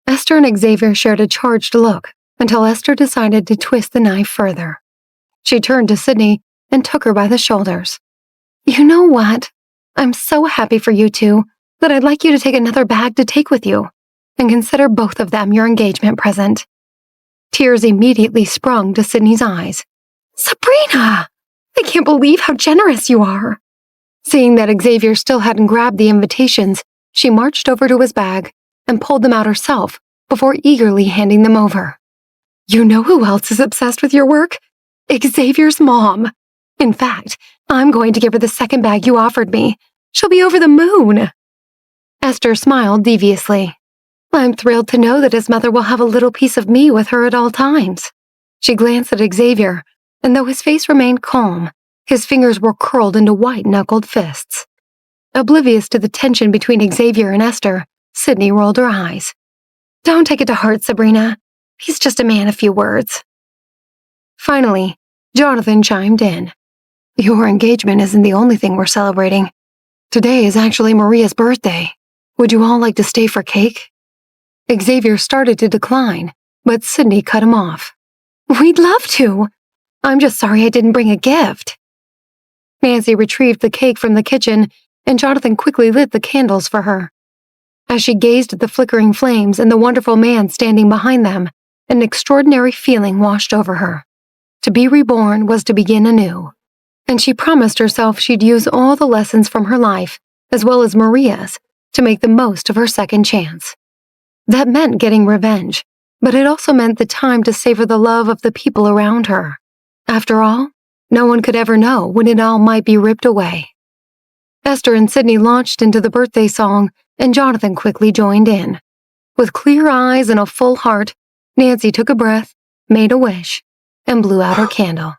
Esther and Xavier shared a charged look until Esther decided to twist the knife further. She turned to Sydney and took her by the shoulders. "You know what? I'm so happy for you two that I'd like you to take another bag to take with you and consider both of them your engagement present." Tears immediately sprung to Sydney's eyes. "Sabrina! I can't believe how generous you are!" Seeing that Xavier still hadn't grabbed the invitations, she marched over to his bag and pulled them out herself before eagerly handing them over. "You know who else is obsessed with your work? Xavier's mom. In fact, I'm going to give her the second bag you offered me. She'll be over the moon." Esther smiled deviously. "I'm thrilled to know that his mother will have a little piece of me with her at all times." She glanced at Xavier, and though his face remained calm, his fingers were curled into white-knuckled fists. Oblivious to the tension between Xavier and Esther, Sydney rolled her eyes. "Don't take it to heart, Sabrina. He's just a man of few words." Finally, Jonathan chimed in. "Your engagement isn't the only thing we're celebrating. Today is actually Maria's birthday. Would you all like to stay for cake?" Xavier started to decline, but Sydney cut him off. "We'd love to. I'm just sorry I didn't bring a gift." Nancy retrieved the cake from the kitchen, and Jonathan quickly lit the candles for her. As she gazed at the flickering flames and the wonderful man standing behind them, an extraordinary feeling washed over her. To be reborn was to begin anew, and she promised herself she'd use all the lessons from her life, as well as Maria's, to make the most of her second chance. That meant getting revenge, but it also meant the time to savor the love of the people around her. After all, no one could ever know when it all might be ripped away. Esther and Sydney launched into the birthday song, and Jonathan quickly joined in. With clear eyes and a full heart, Nancy took a breath, made a wish, and blew out her candle.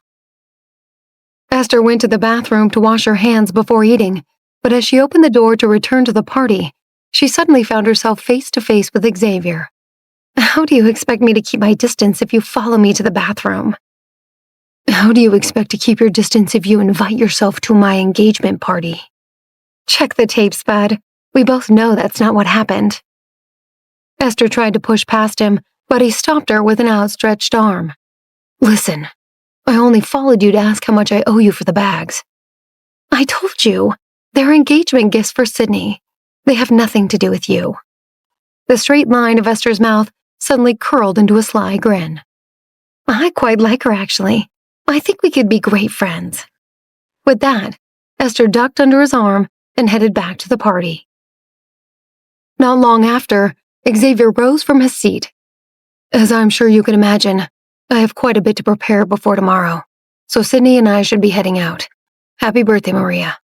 Esther went to the bathroom to wash her hands before eating, but as she opened the door to return to the party, she suddenly found herself face to face with Xavier. "How do you expect me to keep my distance if you follow me to the bathroom?" "How do you expect to keep your distance if you invite yourself to my engagement party?" "Check the tapes, bud. We both know that's not what happened." Esther tried to push past him, but he stopped her with an outstretched arm. "Listen, I only followed you to ask how much I owe you for the bags." "I told you, they're engagement gifts for Sydney. They have nothing to do with you." The straight line of Esther's mouth suddenly curled into a sly grin. "I quite like her, actually. I think we could be great friends." With that, Esther ducked under his arm and headed back to the party. Not long after, Xavier rose from his seat. "As I'm sure you can imagine, I have quite a bit to prepare before tomorrow, so Sydney and I should be heading out. Happy birthday, Maria."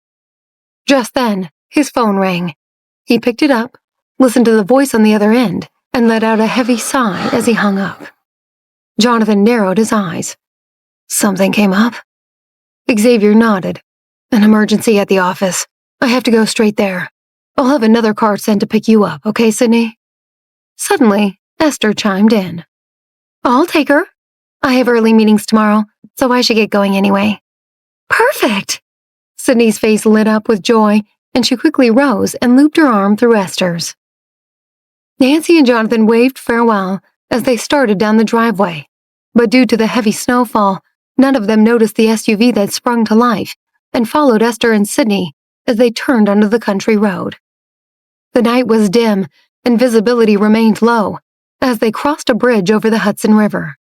Just then, his phone rang. He picked it up, listened to the voice on the other end, and let out a heavy sigh as he hung up. Jonathan narrowed his eyes. "Something came up?" Xavier nodded. "An emergency at the office. I have to go straight there. I'll have another car sent to pick you up, okay, Sydney?" Suddenly, Esther chimed in. "I'll take her. I have early meetings tomorrow, so I should get going anyway." "Perfect!" Sydney's face lit up with joy, and she quickly rose and looped her arm through Esther's. Nancy and Jonathan waved farewell as they started down the driveway, but due to the heavy snowfall, none of them noticed the SUV that sprung to life and followed Esther and Sydney as they turned onto the country road. The night was dim, and visibility remained low as they crossed a bridge over the Hudson River.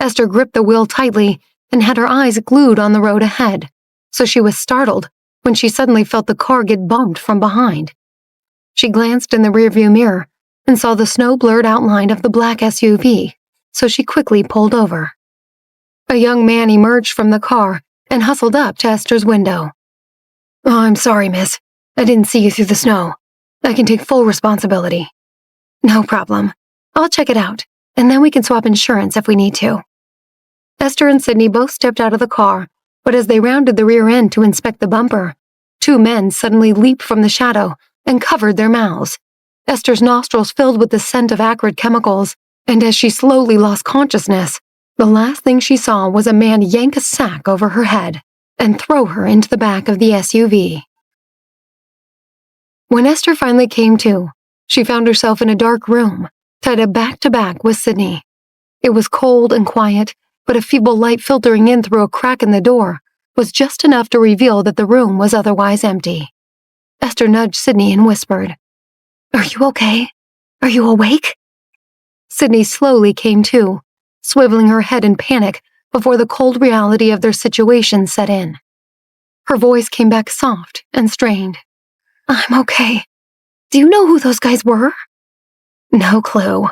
Esther gripped the wheel tightly and had her eyes glued on the road ahead, so she was startled when she suddenly felt the car get bumped from behind. She glanced in the rearview mirror and saw the snow-blurred outline of the black SUV, so she quickly pulled over. A young man emerged from the car and hustled up to Esther's window. "Oh, I'm sorry, miss. I didn't see you through the snow. I can take full responsibility." "No problem. I'll check it out, and then we can swap insurance if we need to." Esther and Sydney both stepped out of the car, but as they rounded the rear end to inspect the bumper, two men suddenly leaped from the shadow and covered their mouths. Esther's nostrils filled with the scent of acrid chemicals, and as she slowly lost consciousness, the last thing she saw was a man yank a sack over her head and throw her into the back of the SUV. When Esther finally came to, she found herself in a dark room, tied up back to back with Sydney. It was cold and quiet, but a feeble light filtering in through a crack in the door was just enough to reveal that the room was otherwise empty. Esther nudged Sydney and whispered, "Are you okay? Are you awake?" Sydney slowly came to, swiveling her head in panic before the cold reality of their situation set in. Her voice came back soft and strained. "I'm okay. Do you know who those guys were?" "No clue."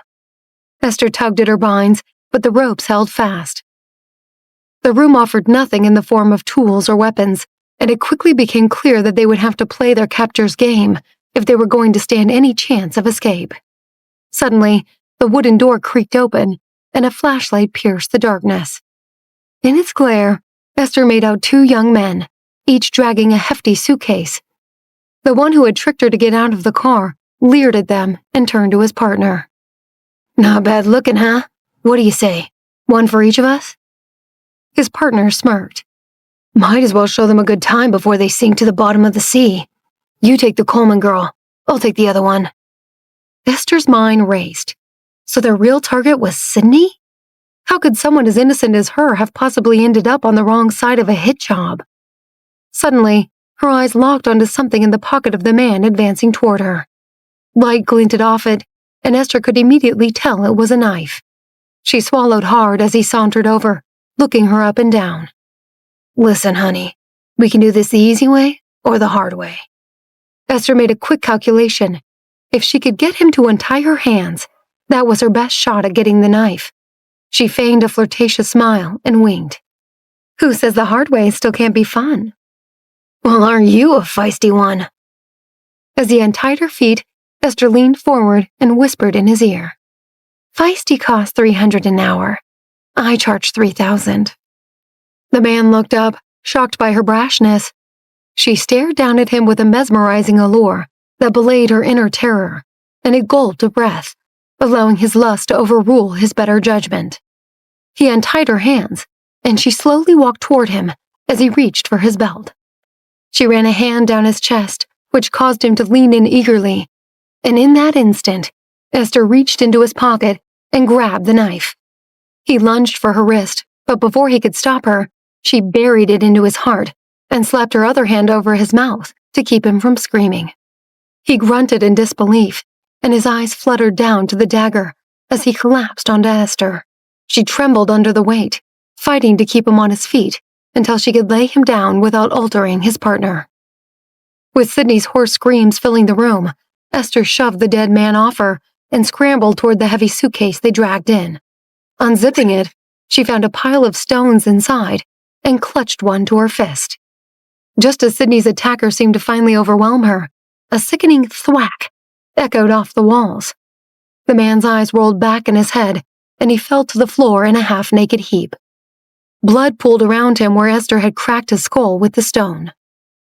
Esther tugged at her binds, but the ropes held fast. The room offered nothing in the form of tools or weapons, and it quickly became clear that they would have to play their captor's game if they were going to stand any chance of escape. Suddenly, the wooden door creaked open, and a flashlight pierced the darkness. In its glare, Esther made out two young men, each dragging a hefty suitcase. The one who had tricked her to get out of the car leered at them and turned to his partner. "Not bad looking, huh? What do you say? One for each of us?" His partner smirked. "Might as well show them a good time before they sink to the bottom of the sea. You take the Coleman girl. I'll take the other one." Esther's mind raced. So their real target was Sydney? How could someone as innocent as her have possibly ended up on the wrong side of a hit job? Suddenly, her eyes locked onto something in the pocket of the man advancing toward her. Light glinted off it, and Esther could immediately tell it was a knife. She swallowed hard as he sauntered over, looking her up and down. "Listen, honey, we can do this the easy way or the hard way." Esther made a quick calculation. If she could get him to untie her hands, that was her best shot at getting the knife. She feigned a flirtatious smile and winked. "Who says the hard way still can't be fun?" "Well, aren't you a feisty one?" As he untied her feet, Esther leaned forward and whispered in his ear. "Feisty costs $300 an hour. I charge $3,000. The man looked up, shocked by her brashness. She stared down at him with a mesmerizing allure that belayed her inner terror, and he gulped a breath, allowing his lust to overrule his better judgment. He untied her hands, and she slowly walked toward him as he reached for his belt. She ran a hand down his chest, which caused him to lean in eagerly, and in that instant, Esther reached into his pocket and grabbed the knife. He lunged for her wrist, but before he could stop her, she buried it into his heart and slapped her other hand over his mouth to keep him from screaming. He grunted in disbelief, and his eyes fluttered down to the dagger as he collapsed onto Esther. She trembled under the weight, fighting to keep him on his feet until she could lay him down without altering his partner. With Sydney's hoarse screams filling the room, Esther shoved the dead man off her and scrambled toward the heavy suitcase they dragged in. Unzipping it, she found a pile of stones inside and clutched one to her fist. Just as Sydney's attacker seemed to finally overwhelm her, a sickening thwack echoed off the walls. The man's eyes rolled back in his head, and he fell to the floor in a half-naked heap. Blood pooled around him where Esther had cracked his skull with the stone.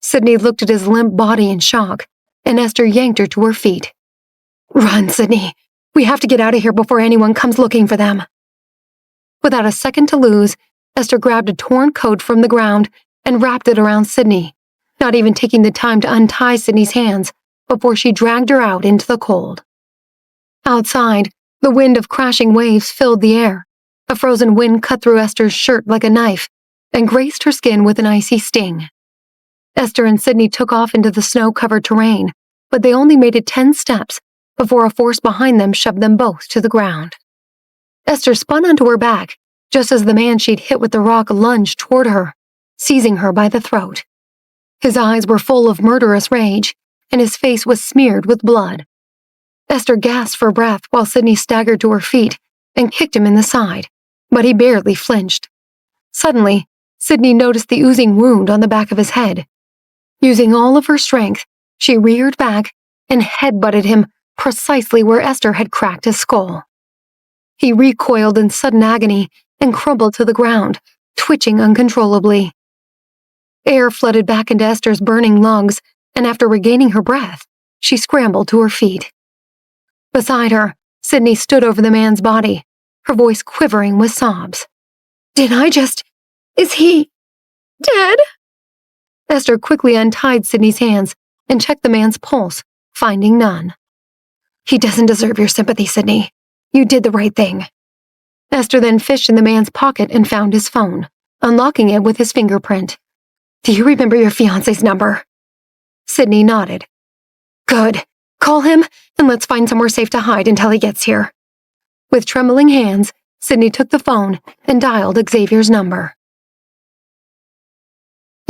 Sydney looked at his limp body in shock, and Esther yanked her to her feet. "Run, Sydney. We have to get out of here before anyone comes looking for them." Without a second to lose, Esther grabbed a torn coat from the ground and wrapped it around Sydney, not even taking the time to untie Sydney's hands before she dragged her out into the cold. Outside, the wind of crashing waves filled the air. A frozen wind cut through Esther's shirt like a knife and grazed her skin with an icy sting. Esther and Sydney took off into the snow-covered terrain, but they only made it 10 steps before a force behind them shoved them both to the ground. Esther spun onto her back, just as the man she'd hit with the rock lunged toward her, seizing her by the throat. His eyes were full of murderous rage, and his face was smeared with blood. Esther gasped for breath while Sydney staggered to her feet and kicked him in the side, but he barely flinched. Suddenly, Sydney noticed the oozing wound on the back of his head. Using all of her strength, she reared back and headbutted him precisely where Esther had cracked his skull. He recoiled in sudden agony and crumpled to the ground, twitching uncontrollably. Air flooded back into Esther's burning lungs, and after regaining her breath, she scrambled to her feet. Beside her, Sydney stood over the man's body, her voice quivering with sobs. Is he dead? Esther quickly untied Sydney's hands and checked the man's pulse, finding none. "He doesn't deserve your sympathy, Sydney. You did the right thing." Esther then fished in the man's pocket and found his phone, unlocking it with his fingerprint. "Do you remember your fiancé's number?" Sydney nodded. "Good. Call him, and let's find somewhere safe to hide until he gets here." With trembling hands, Sydney took the phone and dialed Xavier's number.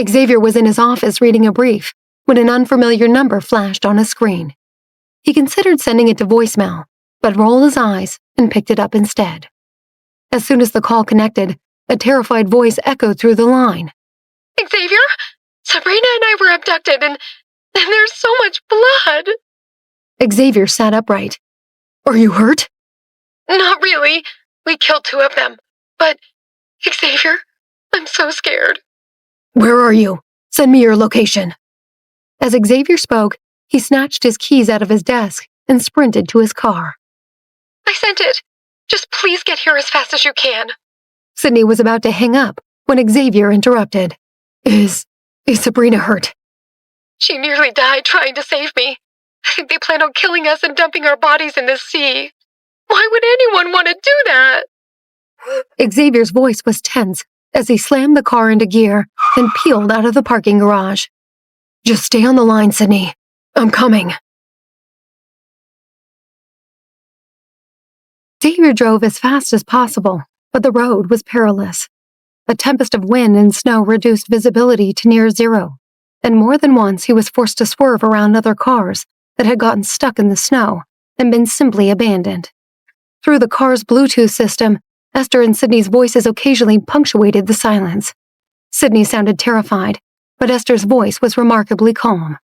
Xavier was in his office reading a brief when an unfamiliar number flashed on his screen. He considered sending it to voicemail, but rolled his eyes and picked it up instead. As soon as the call connected, a terrified voice echoed through the line. "Xavier? Sabrina and I were abducted, and there's so much blood." Xavier sat upright. "Are you hurt?" "Not really. We killed 2 of them. But, Xavier, I'm so scared." "Where are you? Send me your location." As Xavier spoke, he snatched his keys out of his desk and sprinted to his car. "I sent it. Just please get here as fast as you can." Sydney was about to hang up when Xavier interrupted. Is Sabrina hurt?" "She nearly died trying to save me. I think they plan on killing us and dumping our bodies in the sea. Why would anyone want to do that?" Xavier's voice was tense as he slammed the car into gear and peeled out of the parking garage. "Just stay on the line, Sydney. I'm coming." Xavier drove as fast as possible, but the road was perilous. A tempest of wind and snow reduced visibility to near zero, and more than once he was forced to swerve around other cars that had gotten stuck in the snow and been simply abandoned. Through the car's Bluetooth system, Esther and Sydney's voices occasionally punctuated the silence. Sydney sounded terrified, but Esther's voice was remarkably calm.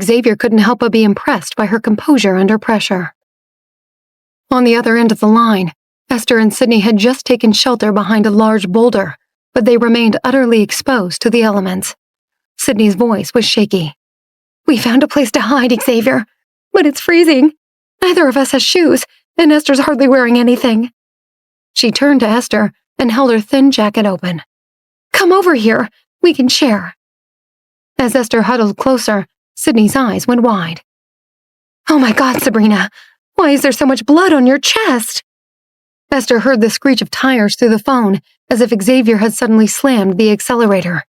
Xavier couldn't help but be impressed by her composure under pressure. On the other end of the line, Esther and Sydney had just taken shelter behind a large boulder, but they remained utterly exposed to the elements. Sydney's voice was shaky. "We found a place to hide, Xavier, but it's freezing. Neither of us has shoes, and Esther's hardly wearing anything." She turned to Esther and held her thin jacket open. "Come over here. We can share." As Esther huddled closer, Sydney's eyes went wide. "Oh my God, Sabrina! Why is there so much blood on your chest?" Esther heard the screech of tires through the phone as if Xavier had suddenly slammed the accelerator.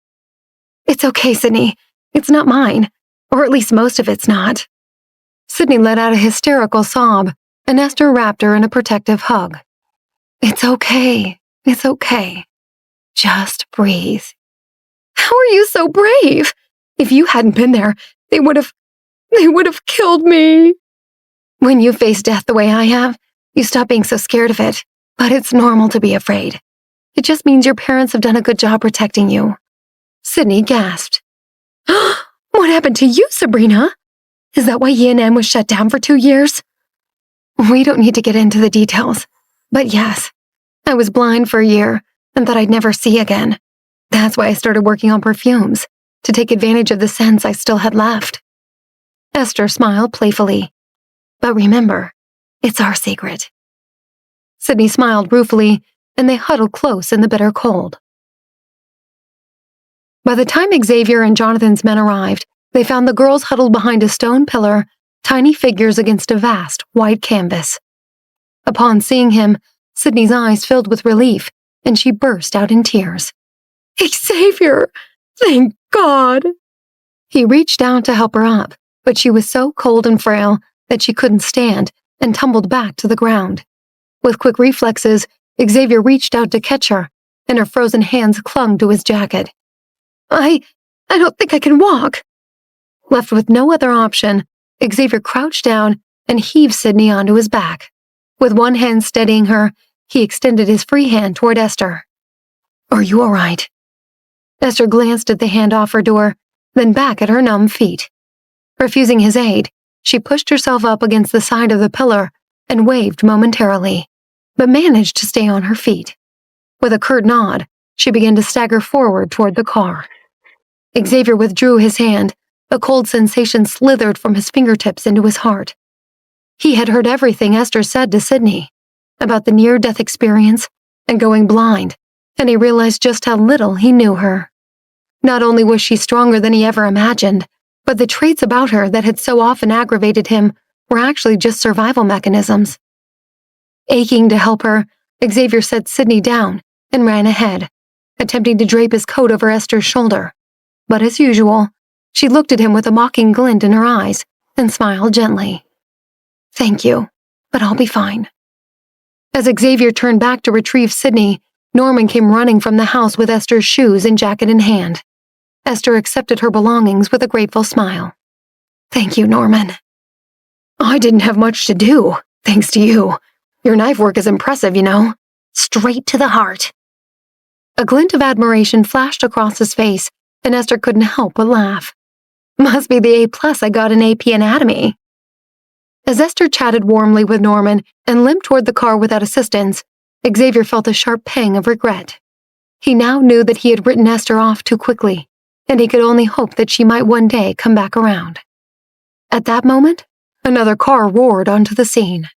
"It's okay, Sydney. It's not mine. Or at least most of it's not." Sydney let out a hysterical sob, and Esther wrapped her in a protective hug. "It's okay. It's okay. Just breathe." "How are you so brave? If you hadn't been there, they would have killed me." "When you face death the way I have, you stop being so scared of it, but it's normal to be afraid. It just means your parents have done a good job protecting you." Sydney gasped. "What happened to you, Sabrina? Is that why E&M was shut down for 2 years?" "We don't need to get into the details, but yes, I was blind for a year and thought I'd never see again. That's why I started working on perfumes, to take advantage of the scents I still had left." Esther smiled playfully. "But remember, it's our secret." Sydney smiled ruefully, and they huddled close in the bitter cold. By the time Xavier and Jonathan's men arrived, they found the girls huddled behind a stone pillar, tiny figures against a vast, white canvas. Upon seeing him, Sydney's eyes filled with relief, and she burst out in tears. "Xavier! Thank God!" He reached out to help her up, but she was so cold and frail that she couldn't stand and tumbled back to the ground. With quick reflexes, Xavier reached out to catch her, and her frozen hands clung to his jacket. I don't think I can walk." Left with no other option, Xavier crouched down and heaved Sydney onto his back. With one hand steadying her, he extended his free hand toward Esther. "Are you all right?" Esther glanced at the hand off her door, then back at her numb feet. Refusing his aid, she pushed herself up against the side of the pillar and waved momentarily, but managed to stay on her feet. With a curt nod, she began to stagger forward toward the car. Xavier withdrew his hand. A cold sensation slithered from his fingertips into his heart. He had heard everything Esther said to Sydney about the near-death experience and going blind, and he realized just how little he knew her. Not only was she stronger than he ever imagined, but the traits about her that had so often aggravated him were actually just survival mechanisms. Aching to help her, Xavier set Sydney down and ran ahead, attempting to drape his coat over Esther's shoulder. But as usual, she looked at him with a mocking glint in her eyes and smiled gently. "Thank you, but I'll be fine." As Xavier turned back to retrieve Sydney, Norman came running from the house with Esther's shoes and jacket in hand. Esther accepted her belongings with a grateful smile. "Thank you, Norman." "I didn't have much to do, thanks to you. Your knife work is impressive, you know. Straight to the heart." A glint of admiration flashed across his face, and Esther couldn't help but laugh. "Must be the A+ I got in AP Anatomy." As Esther chatted warmly with Norman and limped toward the car without assistance, Xavier felt a sharp pang of regret. He now knew that he had written Esther off too quickly, and he could only hope that she might one day come back around. At that moment, another car roared onto the scene.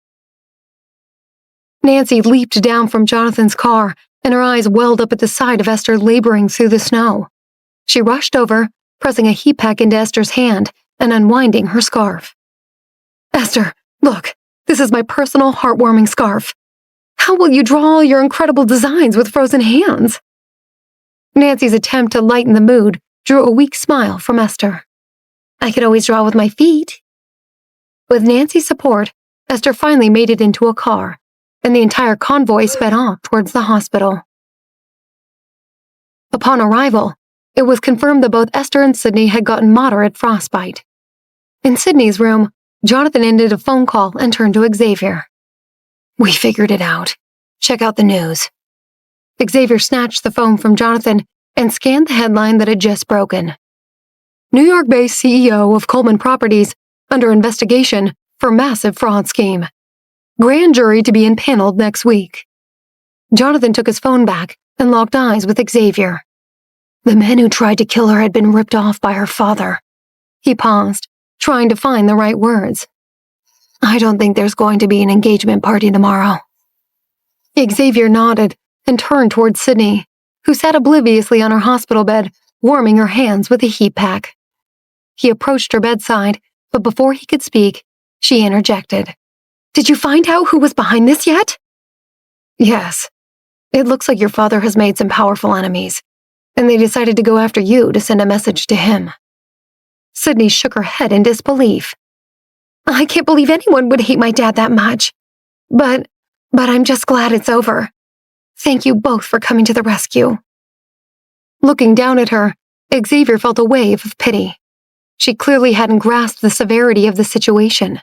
Nancy leaped down from Jonathan's car, and her eyes welled up at the sight of Esther laboring through the snow. She rushed over, pressing a heat pack into Esther's hand and unwinding her scarf. "Esther, look, this is my personal heartwarming scarf. How will you draw all your incredible designs with frozen hands?" Nancy's attempt to lighten the mood drew a weak smile from Esther. "I could always draw with my feet." With Nancy's support, Esther finally made it into a car, and the entire convoy sped off towards the hospital. Upon arrival, it was confirmed that both Esther and Sydney had gotten moderate frostbite. In Sydney's room, Jonathan ended a phone call and turned to Xavier. "We figured it out. Check out the news." Xavier snatched the phone from Jonathan and scanned the headline that had just broken. "New York-based CEO of Coleman Properties under investigation for massive fraud scheme. Grand jury to be impaneled next week." Jonathan took his phone back and locked eyes with Xavier. The man who tried to kill her had been ripped off by her father. He paused, trying to find the right words. "I don't think there's going to be an engagement party tomorrow." Xavier nodded and turned towards Sydney, who sat obliviously on her hospital bed, warming her hands with a heat pack. He approached her bedside, but before he could speak, she interjected. "Did you find out who was behind this yet?" "Yes. It looks like your father has made some powerful enemies, and they decided to go after you to send a message to him." Sydney shook her head in disbelief. "I can't believe anyone would hate my dad that much. But I'm just glad it's over. Thank you both for coming to the rescue." Looking down at her, Xavier felt a wave of pity. She clearly hadn't grasped the severity of the situation.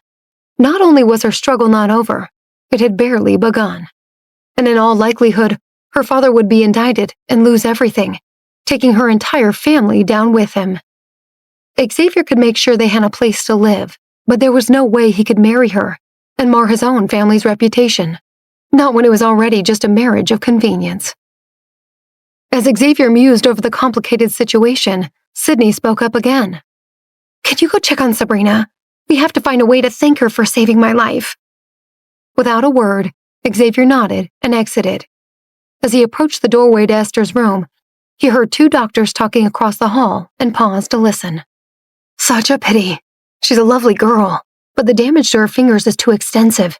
Not only was her struggle not over, it had barely begun. And in all likelihood, her father would be indicted and lose everything, taking her entire family down with him. Xavier could make sure they had a place to live, but there was no way he could marry her and mar his own family's reputation, not when it was already just a marriage of convenience. As Xavier mused over the complicated situation, Sydney spoke up again. "Can you go check on Sabrina? We have to find a way to thank her for saving my life." Without a word, Xavier nodded and exited. As he approached the doorway to Esther's room, he heard two doctors talking across the hall and paused to listen. "Such a pity. She's a lovely girl, but the damage to her fingers is too extensive.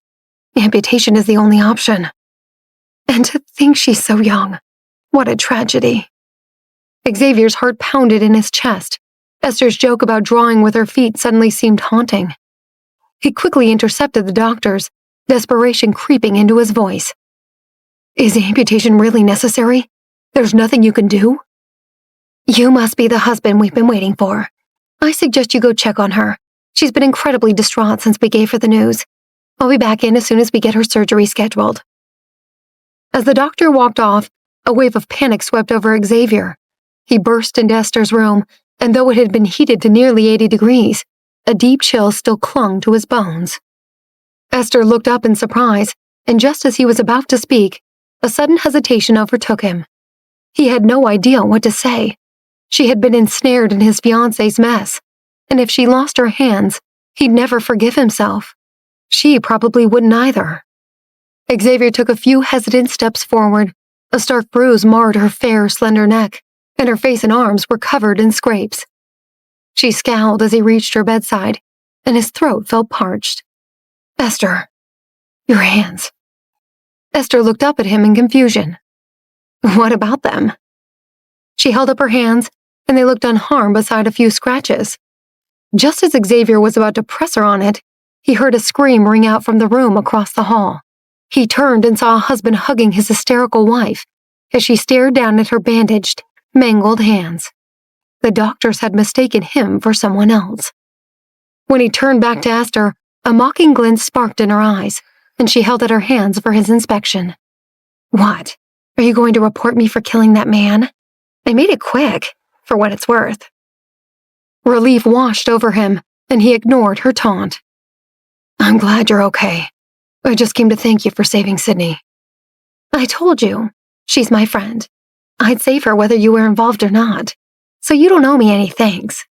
Amputation is the only option. And to think she's so young. What a tragedy." Xavier's heart pounded in his chest. Esther's joke about drawing with her feet suddenly seemed haunting. He quickly intercepted the doctors, desperation creeping into his voice. "Is amputation really necessary? There's nothing you can do?" "You must be the husband we've been waiting for. I suggest you go check on her. She's been incredibly distraught since we gave her the news. I'll be back in as soon as we get her surgery scheduled." As the doctor walked off, a wave of panic swept over Xavier. He burst into Esther's room, and though it had been heated to nearly 80 degrees, a deep chill still clung to his bones. Esther looked up in surprise, and just as he was about to speak, a sudden hesitation overtook him. He had no idea what to say. She had been ensnared in his fiancé's mess, and if she lost her hands, he'd never forgive himself. She probably wouldn't either. Xavier took a few hesitant steps forward. A stark bruise marred her fair, slender neck, and her face and arms were covered in scrapes. She scowled as he reached her bedside, and his throat felt parched. "Esther, your hands. Esther looked up at him in confusion. What about them? She held up her hands, and they looked unharmed beside a few scratches. Just as Xavier was about to press her on it, he heard a scream ring out from the room across the hall. He turned and saw a husband hugging his hysterical wife as she stared down at her bandaged, mangled hands. The doctors had mistaken him for someone else. When he turned back to Esther, a mocking glint sparked in her eyes, and she held out her hands for his inspection. What? Are you going to report me for killing that man? I made it quick, for what it's worth. Relief washed over him, and he ignored her taunt. I'm glad you're okay. I just came to thank you for saving Sydney. I told you, she's my friend. I'd save her whether you were involved or not, so you don't owe me any thanks.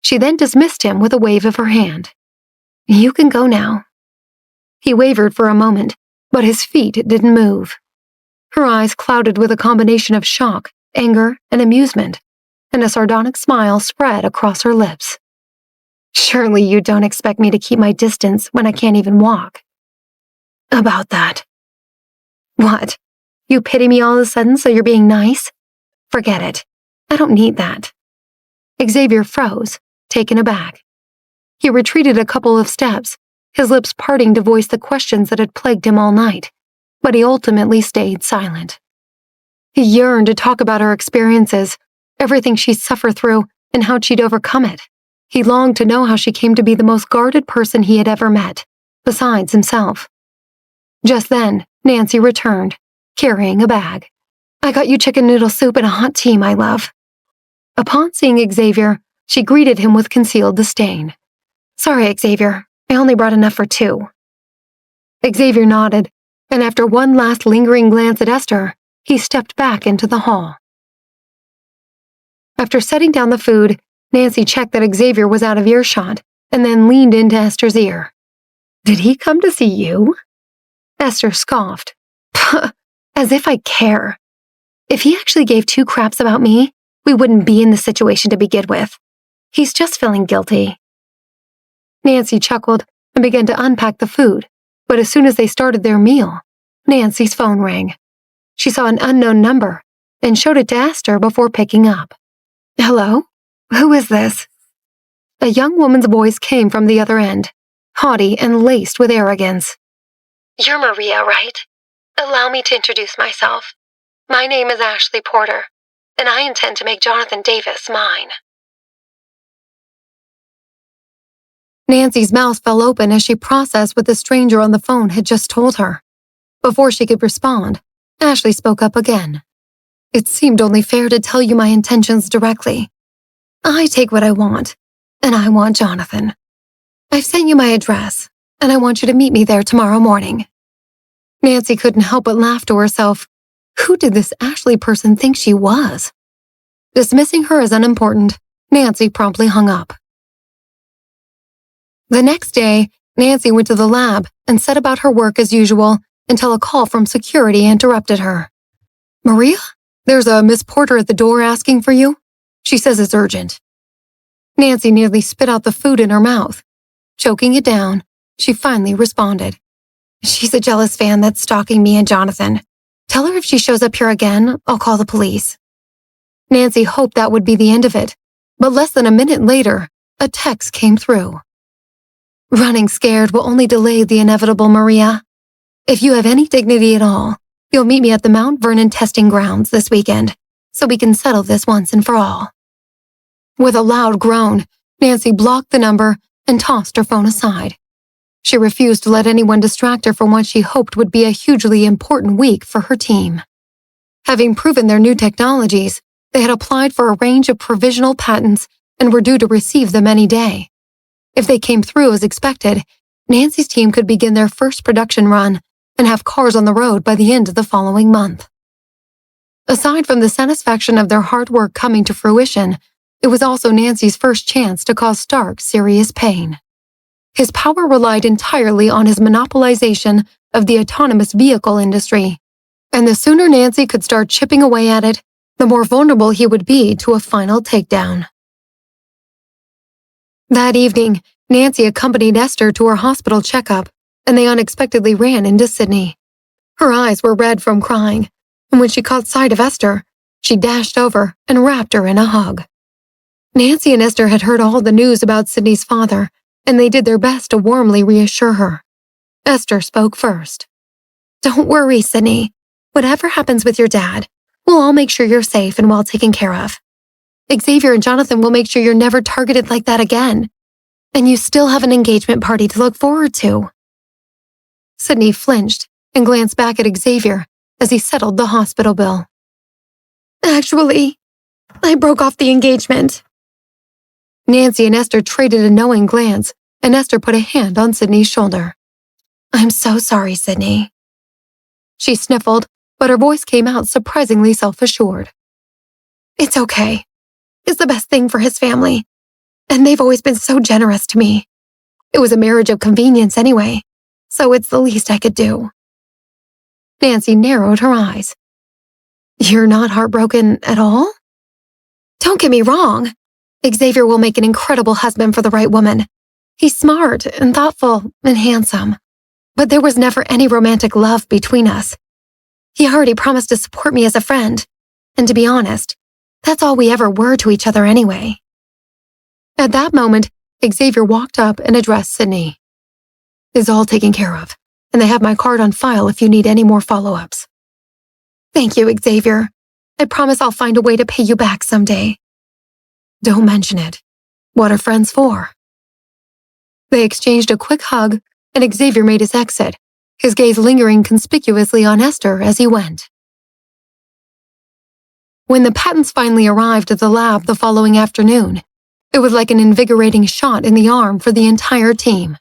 She then dismissed him with a wave of her hand. You can go now. He wavered for a moment, but his feet didn't move. Her eyes clouded with a combination of shock, anger, and amusement, and a sardonic smile spread across her lips. Surely you don't expect me to keep my distance when I can't even walk. About that. What? You pity me all of a sudden so you're being nice? Forget it. I don't need that. Xavier froze, taken aback. He retreated a couple of steps, his lips parting to voice the questions that had plagued him all night, but he ultimately stayed silent. He yearned to talk about her experiences, everything she'd suffered through, and how she'd overcome it. He longed to know how she came to be the most guarded person he had ever met, besides himself. Just then, Nancy returned, carrying a bag. I got you chicken noodle soup and a hot tea, my love. Upon seeing Xavier, she greeted him with concealed disdain. Sorry, Xavier, I only brought enough for 2. Xavier nodded, and after one last lingering glance at Esther, he stepped back into the hall. After setting down the food, Nancy checked that Xavier was out of earshot and then leaned into Esther's ear. Did he come to see you? Esther scoffed. Puh, as if I care. If he actually gave 2 craps about me, we wouldn't be in this situation to begin with. He's just feeling guilty. Nancy chuckled and began to unpack the food, but as soon as they started their meal, Nancy's phone rang. She saw an unknown number and showed it to Esther before picking up. Hello? Who is this? A young woman's voice came from the other end, haughty and laced with arrogance. You're Maria, right? Allow me to introduce myself. My name is Ashley Porter, and I intend to make Jonathan Davis mine. Nancy's mouth fell open as she processed what the stranger on the phone had just told her. Before she could respond, Ashley spoke up again. It seemed only fair to tell you my intentions directly. I take what I want, and I want Jonathan. I've sent you my address, and I want you to meet me there tomorrow morning. Nancy couldn't help but laugh to herself. Who did this Ashley person think she was? Dismissing her as unimportant, Nancy promptly hung up. The next day, Nancy went to the lab and set about her work as usual until a call from security interrupted her. Maria? There's a Miss Porter at the door asking for you. She says it's urgent. Nancy nearly spit out the food in her mouth. Choking it down, she finally responded. She's a jealous fan that's stalking me and Jonathan. Tell her if she shows up here again, I'll call the police. Nancy hoped that would be the end of it, but less than a minute later, a text came through. Running scared will only delay the inevitable, Maria. If you have any dignity at all, you'll meet me at the Mount Vernon testing grounds this weekend, so we can settle this once and for all. With a loud groan, Nancy blocked the number and tossed her phone aside. She refused to let anyone distract her from what she hoped would be a hugely important week for her team. Having proven their new technologies, they had applied for a range of provisional patents and were due to receive them any day. If they came through as expected, Nancy's team could begin their first production run and have cars on the road by the end of the following month. Aside from the satisfaction of their hard work coming to fruition, it was also Nancy's first chance to cause Stark serious pain. His power relied entirely on his monopolization of the autonomous vehicle industry, and the sooner Nancy could start chipping away at it, the more vulnerable he would be to a final takedown. That evening, Nancy accompanied Esther to her hospital checkup, and they unexpectedly ran into Sydney. Her eyes were red from crying, and when she caught sight of Esther, she dashed over and wrapped her in a hug. Nancy and Esther had heard all the news about Sydney's father, and they did their best to warmly reassure her. Esther spoke first. "Don't worry, Sydney. Whatever happens with your dad, we'll all make sure you're safe and well taken care of. Xavier and Jonathan will make sure you're never targeted like that again. And you still have an engagement party to look forward to." Sydney flinched and glanced back at Xavier as he settled the hospital bill. "Actually, I broke off the engagement." Nancy and Esther traded a knowing glance, and Esther put a hand on Sydney's shoulder. "I'm so sorry, Sydney." She sniffled, but her voice came out surprisingly self-assured. "It's okay. It's the best thing for his family, and they've always been so generous to me. It was a marriage of convenience anyway, so it's the least I could do." Nancy narrowed her eyes. "You're not heartbroken at all?" "Don't get me wrong. Xavier will make an incredible husband for the right woman. He's smart and thoughtful and handsome. But there was never any romantic love between us. He already promised to support me as a friend, and to be honest, that's all we ever were to each other anyway." At that moment, Xavier walked up and addressed Sydney. "It's all taken care of, and they have my card on file if you need any more follow-ups." "Thank you, Xavier. I promise I'll find a way to pay you back someday." "Don't mention it. What are friends for?" They exchanged a quick hug, and Xavier made his exit, his gaze lingering conspicuously on Esther as he went. When the patents finally arrived at the lab the following afternoon, it was like an invigorating shot in the arm for the entire team.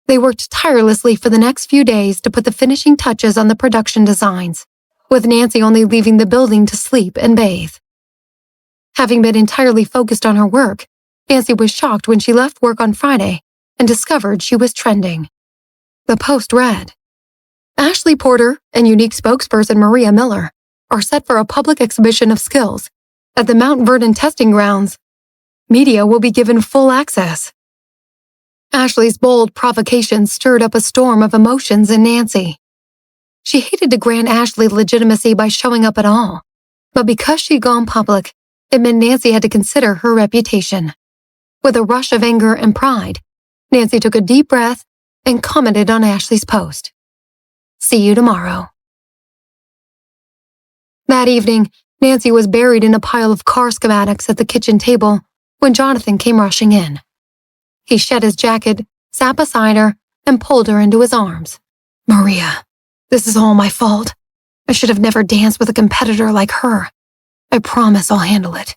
They worked tirelessly for the next few days to put the finishing touches on the production designs, with Nancy only leaving the building to sleep and bathe. Having been entirely focused on her work, Nancy was shocked when she left work on Friday and discovered she was trending. The post read, "Ashley Porter and unique spokesperson Maria Miller are set for a public exhibition of skills at the Mount Vernon testing grounds. Media will be given full access." Ashley's bold provocation stirred up a storm of emotions in Nancy. She hated to grant Ashley legitimacy by showing up at all, but because she'd gone public, it meant Nancy had to consider her reputation. With a rush of anger and pride, Nancy took a deep breath and commented on Ashley's post. "See you tomorrow." That evening, Nancy was buried in a pile of car schematics at the kitchen table when Jonathan came rushing in. He shed his jacket, sat beside her, and pulled her into his arms. "Maria, this is all my fault. I should have never danced with a competitor like her. I promise I'll handle it."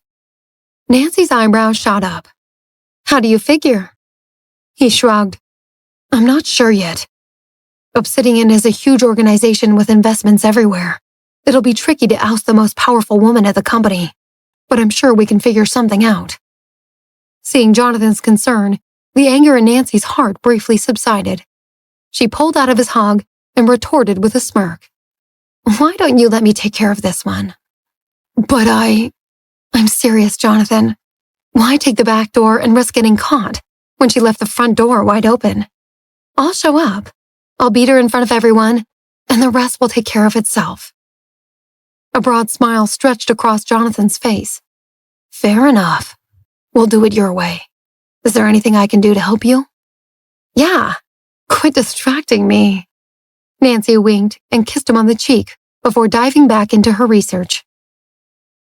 Nancy's eyebrows shot up. "How do you figure?" He shrugged. "I'm not sure yet. Obsidian is a huge organization with investments everywhere. It'll be tricky to oust the most powerful woman at the company, but I'm sure we can figure something out." Seeing Jonathan's concern, the anger in Nancy's heart briefly subsided. She pulled out of his hug and retorted with a smirk. "Why don't you let me take care of this one?" "But I'm serious, Jonathan. Why take the back door and risk getting caught when she left the front door wide open? I'll show up. I'll beat her in front of everyone, and the rest will take care of itself." A broad smile stretched across Jonathan's face. "Fair enough. We'll do it your way. Is there anything I can do to help you?" "Yeah, quit distracting me." Nancy winked and kissed him on the cheek before diving back into her research.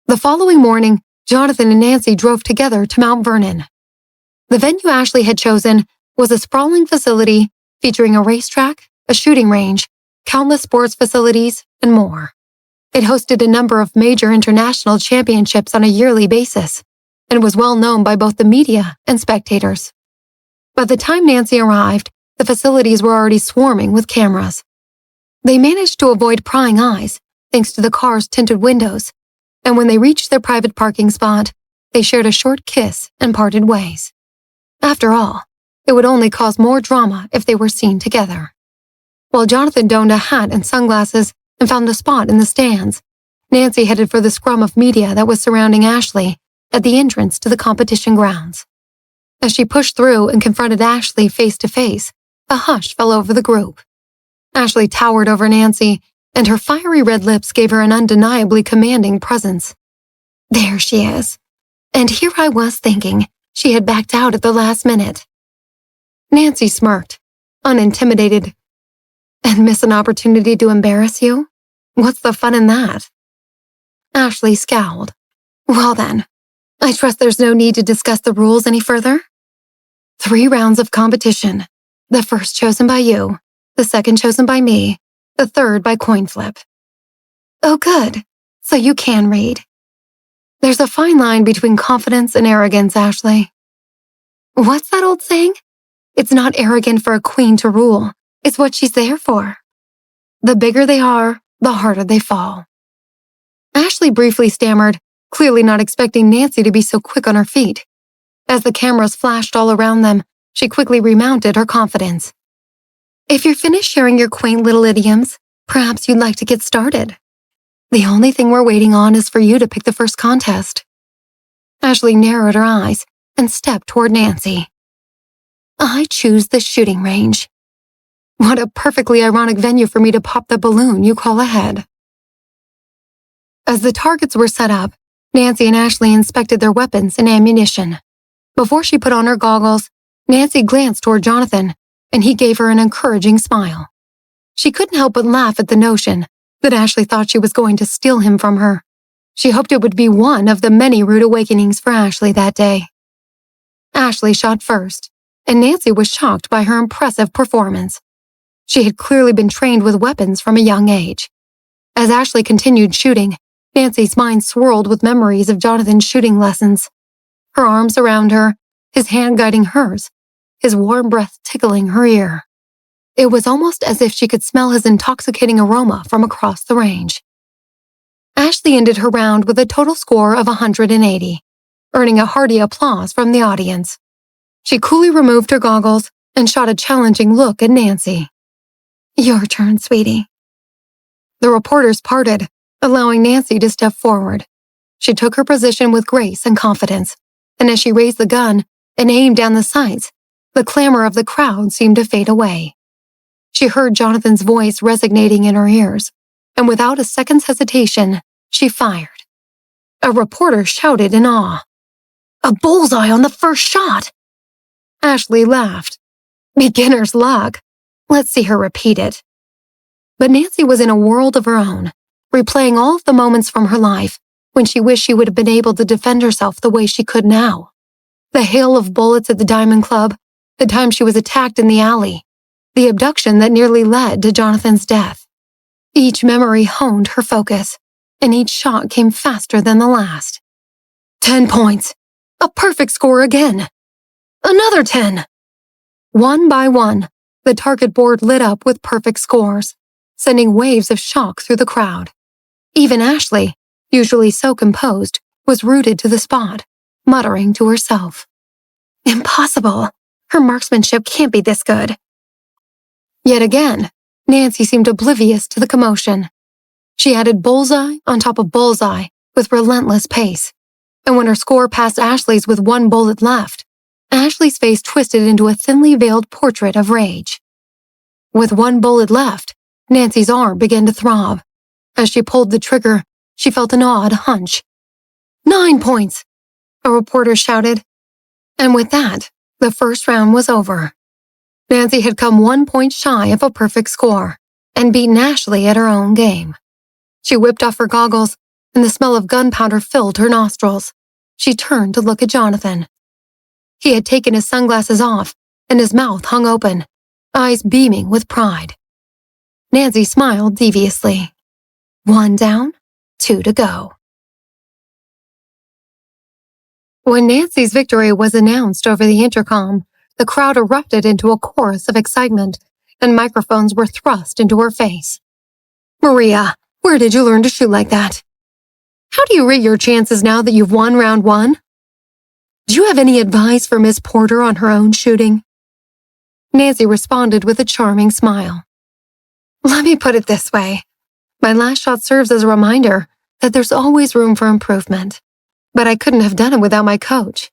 The following morning, Jonathan and Nancy drove together to Mount Vernon. The venue Ashley had chosen was a sprawling facility featuring a racetrack, a shooting range, countless sports facilities, and more. It hosted a number of major international championships on a yearly basis, and was well known by both the media and spectators. By the time Nancy arrived, the facilities were already swarming with cameras. They managed to avoid prying eyes, thanks to the car's tinted windows, and when they reached their private parking spot, they shared a short kiss and parted ways. After all, it would only cause more drama if they were seen together. While Jonathan donned a hat and sunglasses and found a spot in the stands, Nancy headed for the scrum of media that was surrounding Ashley at the entrance to the competition grounds. As she pushed through and confronted Ashley face to face, a hush fell over the group. Ashley towered over Nancy, and her fiery red lips gave her an undeniably commanding presence. There she is. And here I was thinking she had backed out at the last minute. Nancy smirked, unintimidated. And miss an opportunity to embarrass you? What's the fun in that? Ashley scowled. Well then, I trust there's no need to discuss the rules any further? 3 rounds of competition. The first chosen by you, the second chosen by me, the third by coin flip. Oh good, so you can read. There's a fine line between confidence and arrogance, Ashley. What's that old saying? It's not arrogant for a queen to rule. It's what she's there for. The bigger they are, the harder they fall. Ashley briefly stammered, clearly not expecting Nancy to be so quick on her feet. As the cameras flashed all around them, she quickly remounted her confidence. If you're finished sharing your quaint little idioms, perhaps you'd like to get started. The only thing we're waiting on is for you to pick the first contest. Ashley narrowed her eyes and stepped toward Nancy. I choose the shooting range. What a perfectly ironic venue for me to pop the balloon you call a head. As the targets were set up, Nancy and Ashley inspected their weapons and ammunition. Before she put on her goggles, Nancy glanced toward Jonathan, and he gave her an encouraging smile. She couldn't help but laugh at the notion that Ashley thought she was going to steal him from her. She hoped it would be one of the many rude awakenings for Ashley that day. Ashley shot first, and Nancy was shocked by her impressive performance. She had clearly been trained with weapons from a young age. As Ashley continued shooting, Nancy's mind swirled with memories of Jonathan's shooting lessons. Her arms around her, his hand guiding hers, his warm breath tickling her ear. It was almost as if she could smell his intoxicating aroma from across the range. Ashley ended her round with a total score of 180, earning a hearty applause from the audience. She coolly removed her goggles and shot a challenging look at Nancy. Your turn, sweetie. The reporters parted, allowing Nancy to step forward. She took her position with grace and confidence, and as she raised the gun and aimed down the sights, the clamor of the crowd seemed to fade away. She heard Jonathan's voice resonating in her ears, and without a second's hesitation, she fired. A reporter shouted in awe. A bullseye on the first shot! Ashley laughed. Beginner's luck. Let's see her repeat it. But Nancy was in a world of her own, replaying all of the moments from her life when she wished she would have been able to defend herself the way she could now. The hail of bullets at the Diamond Club, the time she was attacked in the alley, the abduction that nearly led to Jonathan's death. Each memory honed her focus, and each shot came faster than the last. 10 points. A perfect score again. Another 10. One by one, the target board lit up with perfect scores, sending waves of shock through the crowd. Even Ashley, usually so composed, was rooted to the spot, muttering to herself. Impossible. Her marksmanship can't be this good. Yet again, Nancy seemed oblivious to the commotion. She added bullseye on top of bullseye with relentless pace, and when her score passed Ashley's with 1 bullet left, Ashley's face twisted into a thinly veiled portrait of rage. With 1 bullet left, Nancy's arm began to throb. As she pulled the trigger, she felt an odd hunch. 9 points, a reporter shouted. And with that, the first round was over. Nancy had come 1 point shy of a perfect score and beaten Ashley at her own game. She whipped off her goggles, and the smell of gunpowder filled her nostrils. She turned to look at Jonathan. He had taken his sunglasses off, and his mouth hung open, eyes beaming with pride. Nancy smiled deviously. 1 down, 2 to go. When Nancy's victory was announced over the intercom, the crowd erupted into a chorus of excitement, and microphones were thrust into her face. Maria, where did you learn to shoot like that? How do you rate your chances now that you've won round 1? Do you have any advice for Miss Porter on her own shooting? Nancy responded with a charming smile. Let me put it this way. My last shot serves as a reminder that there's always room for improvement. But I couldn't have done it without my coach.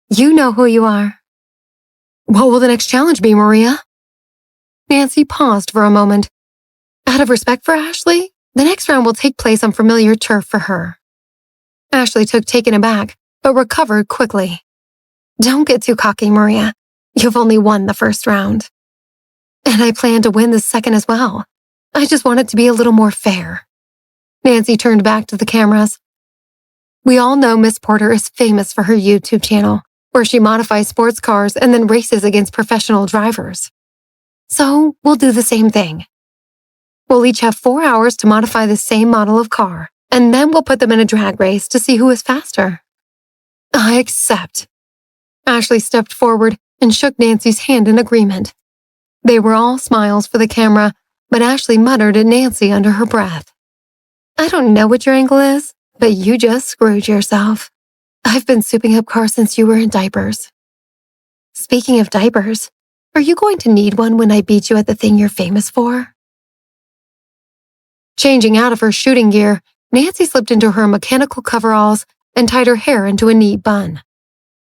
You know who you are. What will the next challenge be, Maria? Nancy paused for a moment. Out of respect for Ashley, The next round will take place on familiar turf for her. Ashley took taken aback, but recovered quickly. Don't get too cocky, Maria. You've only won the first round. And I plan to win the second as well. I just want it to be a little more fair. Nancy turned back to the cameras. We all know Miss Porter is famous for her YouTube channel, where she modifies sports cars and then races against professional drivers. So we'll do the same thing. We'll each have 4 hours to modify the same model of car, and then we'll put them in a drag race to see who is faster. I accept. Ashley stepped forward and shook Nancy's hand in agreement. They were all smiles for the camera, but Ashley muttered at Nancy under her breath. I don't know what your angle is, but you just screwed yourself. I've been souping up cars since you were in diapers. Speaking of diapers, are you going to need one when I beat you at the thing you're famous for? Changing out of her shooting gear, Nancy slipped into her mechanical coveralls and tied her hair into a neat bun.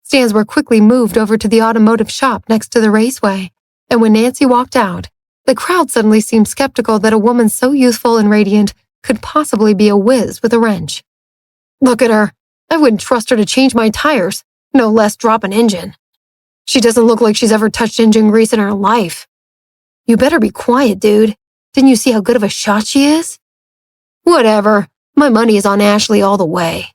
Stands were quickly moved over to the automotive shop next to the raceway, and when Nancy walked out, the crowd suddenly seemed skeptical that a woman so youthful and radiant could possibly be a whiz with a wrench. Look at her. I wouldn't trust her to change my tires, no less drop an engine. She doesn't look like she's ever touched engine grease in her life. You better be quiet, dude. Didn't you see how good of a shot she is? Whatever. My money is on Ashley all the way.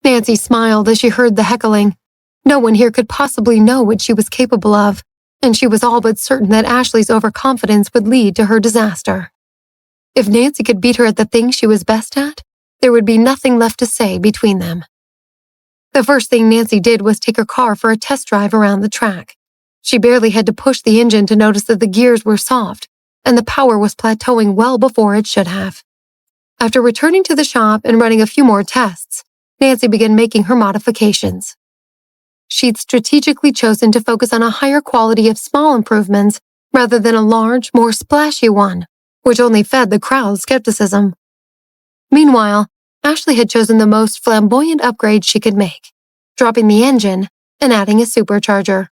Nancy smiled as she heard the heckling. No one here could possibly know what she was capable of, and she was all but certain that Ashley's overconfidence would lead to her disaster. If Nancy could beat her at the thing she was best at, there would be nothing left to say between them. The first thing Nancy did was take her car for a test drive around the track. She barely had to push the engine to notice that the gears were soft, and the power was plateauing well before it should have. After returning to the shop and running a few more tests, Nancy began making her modifications. She'd strategically chosen to focus on a higher quality of small improvements rather than a large, more splashy one, which only fed the crowd's skepticism. Meanwhile, Ashley had chosen the most flamboyant upgrade she could make, dropping the engine and adding a supercharger.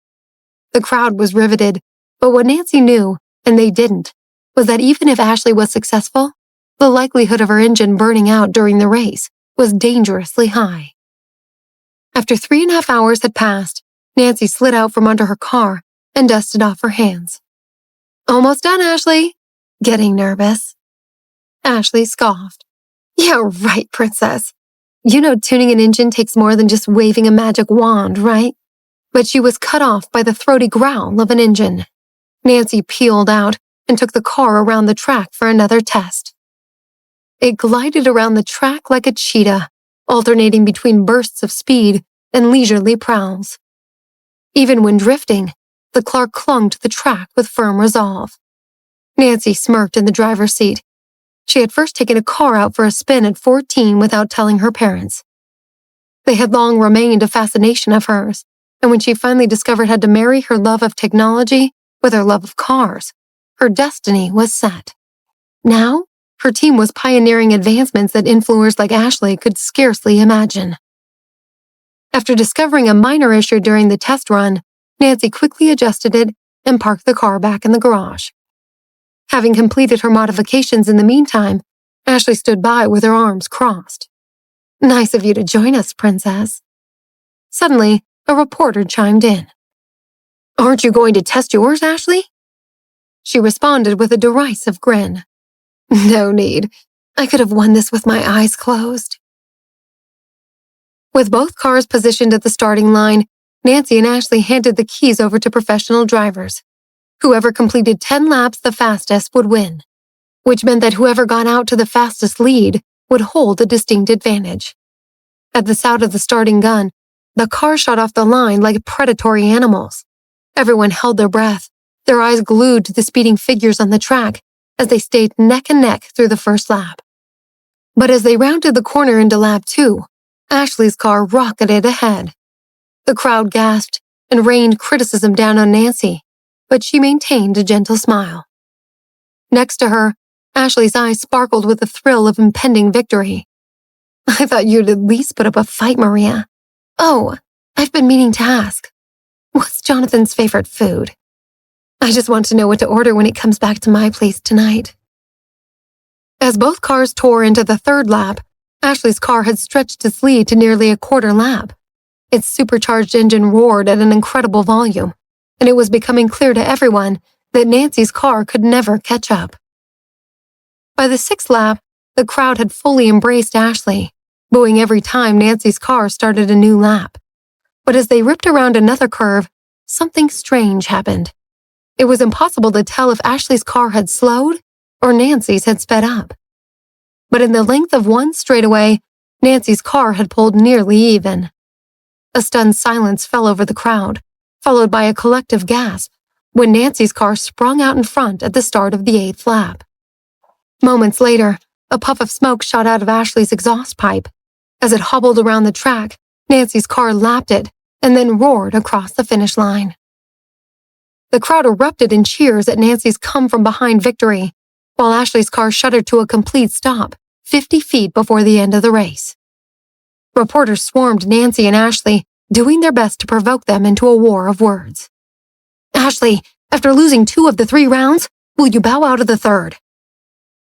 The crowd was riveted, but what Nancy knew, and they didn't, was that even if Ashley was successful, the likelihood of her engine burning out during the race was dangerously high. After 3.5 hours had passed, Nancy slid out from under her car and dusted off her hands. Almost done, Ashley. Getting nervous. Ashley scoffed. Yeah, right, princess. You know tuning an engine takes more than just waving a magic wand, right? But she was cut off by the throaty growl of an engine. Nancy peeled out and took the car around the track for another test. It glided around the track like a cheetah, alternating between bursts of speed and leisurely prowls. Even when drifting, the car clung to the track with firm resolve. Nancy smirked in the driver's seat. She had first taken a car out for a spin at 14 without telling her parents. They had long remained a fascination of hers, and when she finally discovered how to marry her love of technology with her love of cars, her destiny was set. Now, her team was pioneering advancements that influencers like Ashley could scarcely imagine. After discovering a minor issue during the test run, Nancy quickly adjusted it and parked the car back in the garage. Having completed her modifications in the meantime, Ashley stood by with her arms crossed. Nice of you to join us, princess. Suddenly, a reporter chimed in. Aren't you going to test yours, Ashley? She responded with a derisive grin. No need. I could have won this with my eyes closed. With both cars positioned at the starting line, Nancy and Ashley handed the keys over to professional drivers. Whoever completed 10 laps the fastest would win, which meant that whoever got out to the fastest lead would hold a distinct advantage. At the sound of the starting gun, the car shot off the line like predatory animals. Everyone held their breath, their eyes glued to the speeding figures on the track as they stayed neck and neck through the first lap. But as they rounded the corner into lap 2, Ashley's car rocketed ahead. The crowd gasped and rained criticism down on Nancy, but she maintained a gentle smile. Next to her, Ashley's eyes sparkled with the thrill of impending victory. I thought you'd at least put up a fight, Maria. Oh, I've been meaning to ask. What's Jonathan's favorite food? I just want to know what to order when he comes back to my place tonight. As both cars tore into the third lap, Ashley's car had stretched its lead to nearly a quarter lap. Its supercharged engine roared at an incredible volume, and it was becoming clear to everyone that Nancy's car could never catch up. By the sixth lap, the crowd had fully embraced Ashley, booing every time Nancy's car started a new lap. But as they ripped around another curve, something strange happened. It was impossible to tell if Ashley's car had slowed or Nancy's had sped up. But in the length of one straightaway, Nancy's car had pulled nearly even. A stunned silence fell over the crowd, followed by a collective gasp when Nancy's car sprung out in front at the start of the eighth lap. Moments later, a puff of smoke shot out of Ashley's exhaust pipe. As it hobbled around the track, Nancy's car lapped it and then roared across the finish line. The crowd erupted in cheers at Nancy's come-from-behind victory, while Ashley's car shuddered to a complete stop 50 feet before the end of the race. Reporters swarmed Nancy and Ashley, doing their best to provoke them into a war of words. "Ashley, after losing 2 of the 3 rounds, will you bow out of the third?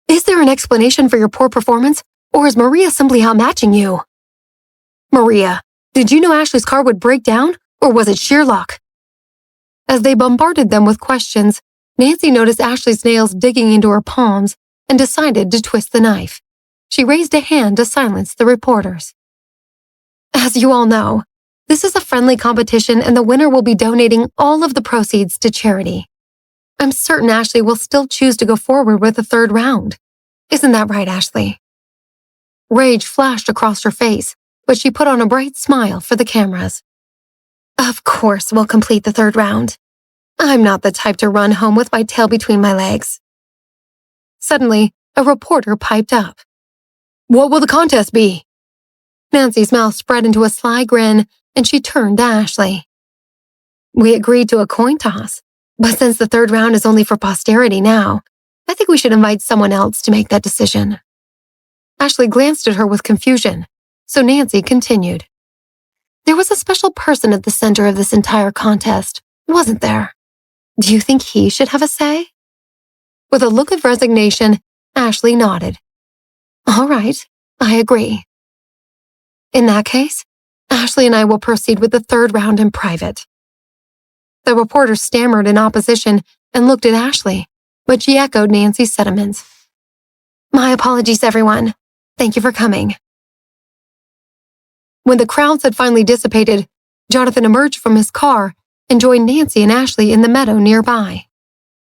Is there an explanation for your poor performance, or is Maria simply outmatching you? Maria, did you know Ashley's car would break down, or was it sheer luck?" As they bombarded them with questions, Nancy noticed Ashley's nails digging into her palms and decided to twist the knife. She raised a hand to silence the reporters. "As you all know, this is a friendly competition and the winner will be donating all of the proceeds to charity. I'm certain Ashley will still choose to go forward with the third round. Isn't that right, Ashley?" Rage flashed across her face, but she put on a bright smile for the cameras. "Of course we'll complete the third round. I'm not the type to run home with my tail between my legs." Suddenly, a reporter piped up. "What will the contest be?" Nancy's mouth spread into a sly grin, and she turned to Ashley. "We agreed to a coin toss, but since the third round is only for posterity now, I think we should invite someone else to make that decision." Ashley glanced at her with confusion, so Nancy continued. "There was a special person at the center of this entire contest, wasn't there? Do you think he should have a say?" With a look of resignation, Ashley nodded. "All right, I agree. In that case, Ashley and I will proceed with the third round in private." The reporter stammered in opposition and looked at Ashley, but she echoed Nancy's sentiments. "My apologies, everyone. Thank you for coming." When the crowds had finally dissipated, Jonathan emerged from his car and joined Nancy and Ashley in the meadow nearby.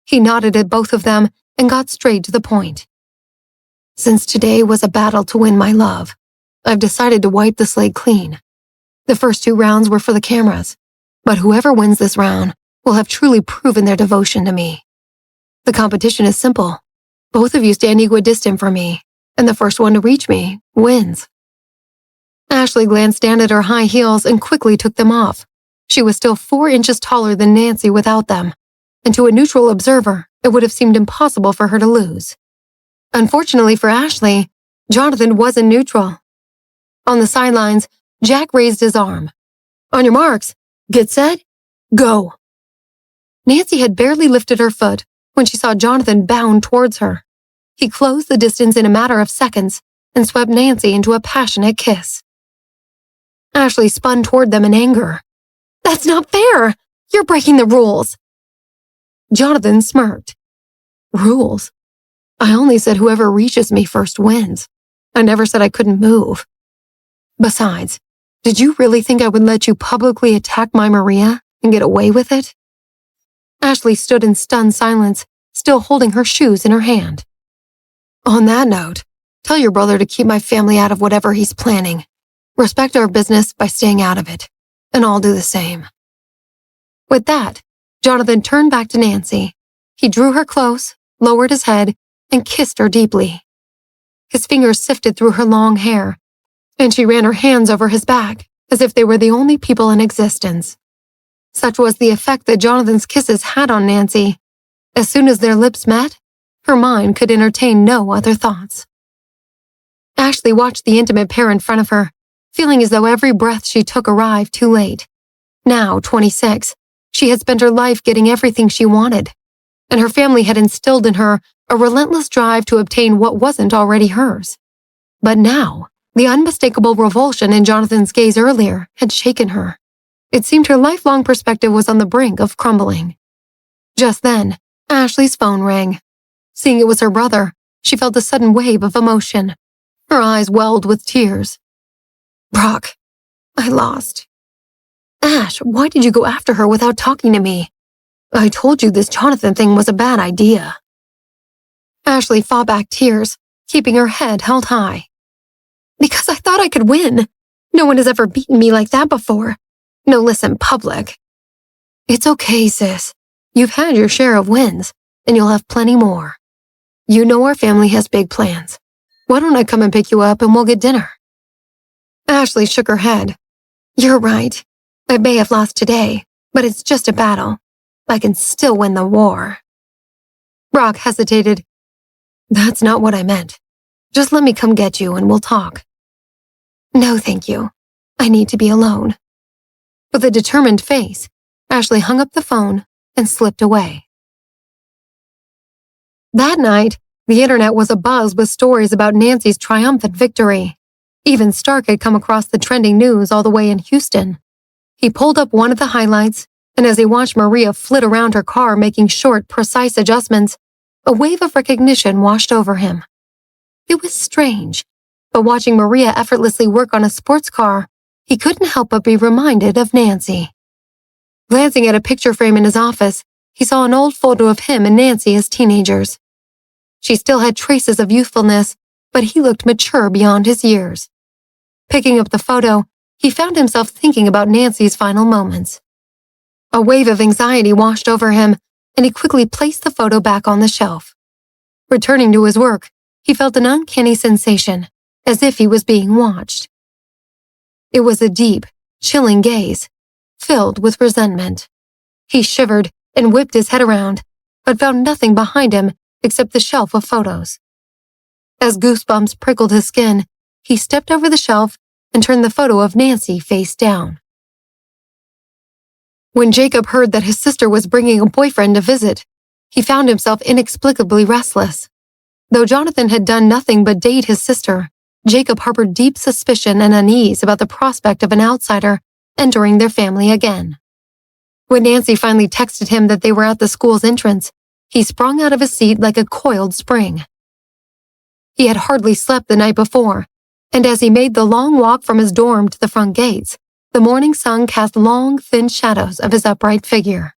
He nodded at both of them and got straight to the point. "Since today was a battle to win my love, I've decided to wipe the slate clean. The first 2 rounds were for the cameras, but whoever wins this round will have truly proven their devotion to me. The competition is simple. Both of you stand equidistant from me, and the first one to reach me wins." Ashley glanced down at her high heels and quickly took them off. She was still 4 inches taller than Nancy without them, and to a neutral observer, it would have seemed impossible for her to lose. Unfortunately for Ashley, Jonathan wasn't neutral. On the sidelines, Jack raised his arm. "On your marks, get set, go." Nancy had barely lifted her foot when she saw Jonathan bound towards her. He closed the distance in a matter of seconds and swept Nancy into a passionate kiss. Ashley spun toward them in anger. "That's not fair! You're breaking the rules!" Jonathan smirked. "Rules? I only said whoever reaches me first wins. I never said I couldn't move. Besides, did you really think I would let you publicly attack my Maria and get away with it?" Ashley stood in stunned silence, still holding her shoes in her hand. "On that note, tell your brother to keep my family out of whatever he's planning. Respect our business by staying out of it, and I'll do the same." With that, Jonathan turned back to Nancy. He drew her close, lowered his head, and kissed her deeply. His fingers sifted through her long hair, and she ran her hands over his back as if they were the only people in existence. Such was the effect that Jonathan's kisses had on Nancy. As soon as their lips met, her mind could entertain no other thoughts. Ashley watched the intimate pair in front of her, feeling as though every breath she took arrived too late. Now, 26, she had spent her life getting everything she wanted, and her family had instilled in her a relentless drive to obtain what wasn't already hers. But now, the unmistakable revulsion in Jonathan's gaze earlier had shaken her. It seemed her lifelong perspective was on the brink of crumbling. Just then, Ashley's phone rang. Seeing it was her brother, she felt a sudden wave of emotion. Her eyes welled with tears. "Brock, I lost." "Ash, why did you go after her without talking to me? I told you this Jonathan thing was a bad idea." Ashley fought back tears, keeping her head held high. "Because I thought I could win. No one has ever beaten me like that before. No less in public." "It's okay, sis. You've had your share of wins, and you'll have plenty more. You know our family has big plans. Why don't I come and pick you up and we'll get dinner?" Ashley shook her head. "You're right. I may have lost today, but it's just a battle. I can still win the war." Brock hesitated. "That's not what I meant. Just let me come get you and we'll talk." "No, thank you. I need to be alone." With a determined face, Ashley hung up the phone and slipped away. That night, the internet was abuzz with stories about Nancy's triumphant victory. Even Stark had come across the trending news all the way in Houston. He pulled up one of the highlights, and as he watched Maria flit around her car making short, precise adjustments, a wave of recognition washed over him. It was strange, but watching Maria effortlessly work on a sports car, he couldn't help but be reminded of Nancy. Glancing at a picture frame in his office, he saw an old photo of him and Nancy as teenagers. She still had traces of youthfulness, but he looked mature beyond his years. Picking up the photo, he found himself thinking about Nancy's final moments. A wave of anxiety washed over him, and he quickly placed the photo back on the shelf. Returning to his work, he felt an uncanny sensation, as if he was being watched. It was a deep, chilling gaze, filled with resentment. He shivered and whipped his head around, but found nothing behind him except the shelf of photos. As goosebumps prickled his skin, he stepped over the shelf and turned the photo of Nancy face down. When Jacob heard that his sister was bringing a boyfriend to visit, he found himself inexplicably restless. Though Jonathan had done nothing but date his sister, Jacob harbored deep suspicion and unease about the prospect of an outsider entering their family again. When Nancy finally texted him that they were at the school's entrance, he sprung out of his seat like a coiled spring. He had hardly slept the night before, and as he made the long walk from his dorm to the front gates, the morning sun cast long, thin shadows of his upright figure.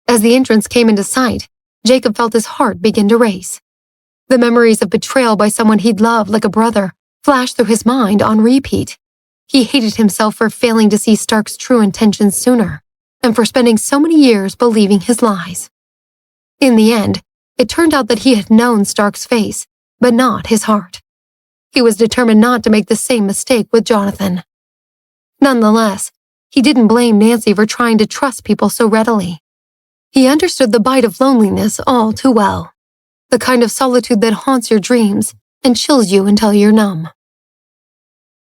As the entrance came into sight, Jacob felt his heart begin to race. The memories of betrayal by someone he'd loved like a brother flashed through his mind on repeat. He hated himself for failing to see Stark's true intentions sooner, and for spending so many years believing his lies. In the end, it turned out that he had known Stark's face, but not his heart. He was determined not to make the same mistake with Jonathan. Nonetheless, he didn't blame Nancy for trying to trust people so readily. He understood the bite of loneliness all too well, the kind of solitude that haunts your dreams and chills you until you're numb.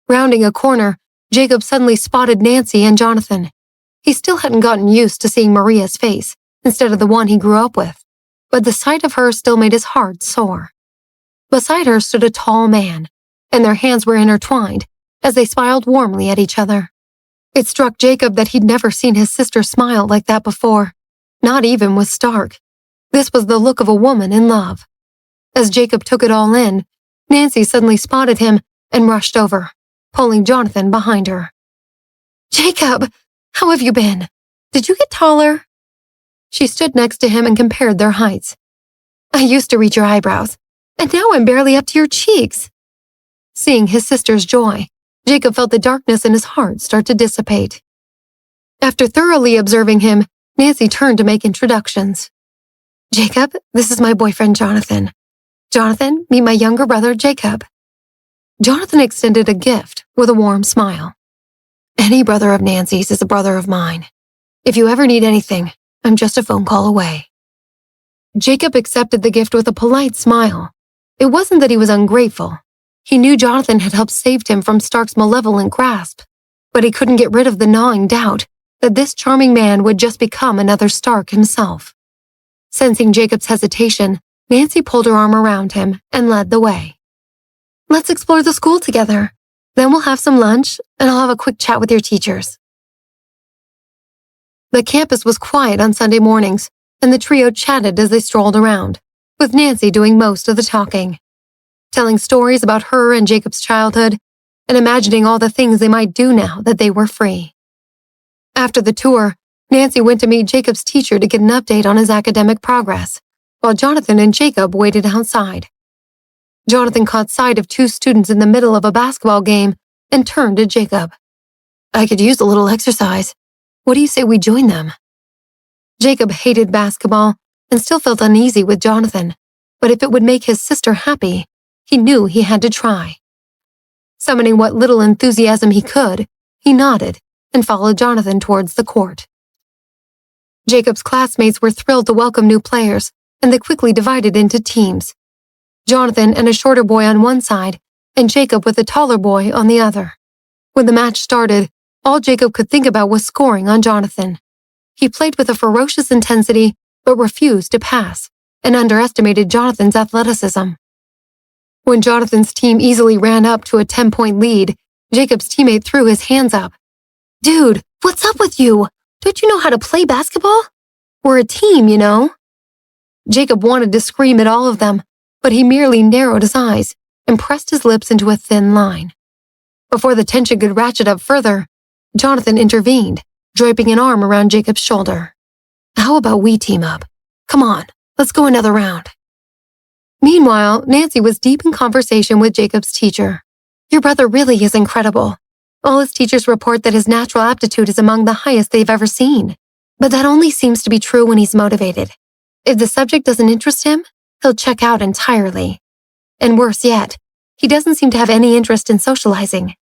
Rounding a corner, Jacob suddenly spotted Nancy and Jonathan. He still hadn't gotten used to seeing Maria's face instead of the one he grew up with, but the sight of her still made his heart soar. Beside her stood a tall man, and their hands were intertwined as they smiled warmly at each other. It struck Jacob that he'd never seen his sister smile like that before, not even with Stark. This was the look of a woman in love. As Jacob took it all in, Nancy suddenly spotted him and rushed over, pulling Jonathan behind her. "Jacob, how have you been? Did you get taller?" She stood next to him and compared their heights. "I used to reach your eyebrows, and now I'm barely up to your cheeks." Seeing his sister's joy, Jacob felt the darkness in his heart start to dissipate. After thoroughly observing him, Nancy turned to make introductions. "Jacob, this is my boyfriend Jonathan. Jonathan, meet my younger brother Jacob." Jonathan extended a gift with a warm smile. "Any brother of Nancy's is a brother of mine. If you ever need anything, I'm just a phone call away." Jacob accepted the gift with a polite smile. It wasn't that he was ungrateful. He knew Jonathan had helped save him from Stark's malevolent grasp, but he couldn't get rid of the gnawing doubt that this charming man would just become another Stark himself. Sensing Jacob's hesitation, Nancy pulled her arm around him and led the way. Let's explore the school together. Then we'll have some lunch, and I'll have a quick chat with your teachers. The campus was quiet on Sunday mornings, and the trio chatted as they strolled around, with Nancy doing most of the talking, telling stories about her and Jacob's childhood, and imagining all the things they might do now that they were free. After the tour, Nancy went to meet Jacob's teacher to get an update on his academic progress, while Jonathan and Jacob waited outside. Jonathan caught sight of two students in the middle of a basketball game and turned to Jacob. I could use a little exercise. What do you say we join them? Jacob hated basketball and still felt uneasy with Jonathan, but if it would make his sister happy, he knew he had to try. Summoning what little enthusiasm he could, he nodded and followed Jonathan towards the court. Jacob's classmates were thrilled to welcome new players, and they quickly divided into teams. Jonathan and a shorter boy on one side, and Jacob with a taller boy on the other. When the match started, all Jacob could think about was scoring on Jonathan. He played with a ferocious intensity, but refused to pass, and underestimated Jonathan's athleticism. When Jonathan's team easily ran up to a 10-point lead, Jacob's teammate threw his hands up. Dude, what's up with you? Don't you know how to play basketball? We're a team, you know. Jacob wanted to scream at all of them, but he merely narrowed his eyes and pressed his lips into a thin line. Before the tension could ratchet up further, Jonathan intervened, draping an arm around Jacob's shoulder. How about we team up? Come on, let's go another round. Meanwhile, Nancy was deep in conversation with Jacob's teacher. Your brother really is incredible. All his teachers report that his natural aptitude is among the highest they've ever seen. But that only seems to be true when he's motivated. If the subject doesn't interest him, he'll check out entirely. And worse yet, he doesn't seem to have any interest in socializing.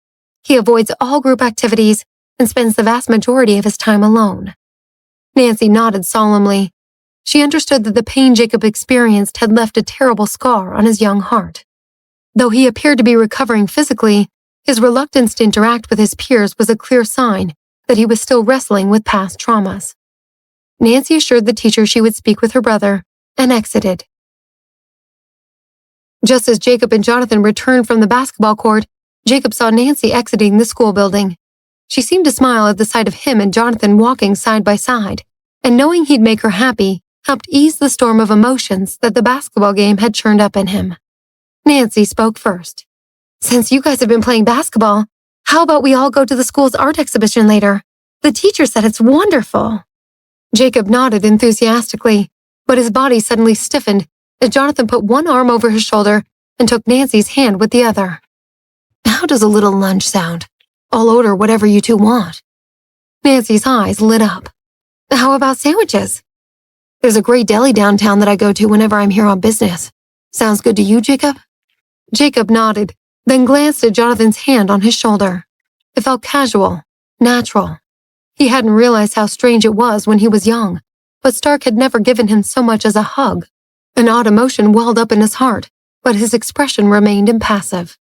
He avoids all group activities and spends the vast majority of his time alone. Nancy nodded solemnly. She understood that the pain Jacob experienced had left a terrible scar on his young heart. Though he appeared to be recovering physically, his reluctance to interact with his peers was a clear sign that he was still wrestling with past traumas. Nancy assured the teacher she would speak with her brother and exited. Just as Jacob and Jonathan returned from the basketball court, Jacob saw Nancy exiting the school building. She seemed to smile at the sight of him and Jonathan walking side by side, and knowing he'd make her happy helped ease the storm of emotions that the basketball game had churned up in him. Nancy spoke first. Since you guys have been playing basketball, how about we all go to the school's art exhibition later? The teacher said it's wonderful. Jacob nodded enthusiastically, but his body suddenly stiffened as Jonathan put one arm over his shoulder and took Nancy's hand with the other. How does a little lunch sound? I'll order whatever you two want. Nancy's eyes lit up. How about sandwiches? There's a great deli downtown that I go to whenever I'm here on business. Sounds good to you, Jacob? Jacob nodded, then glanced at Jonathan's hand on his shoulder. It felt casual, natural. He hadn't realized how strange it was when he was young, but Stark had never given him so much as a hug. An odd emotion welled up in his heart, but his expression remained impassive.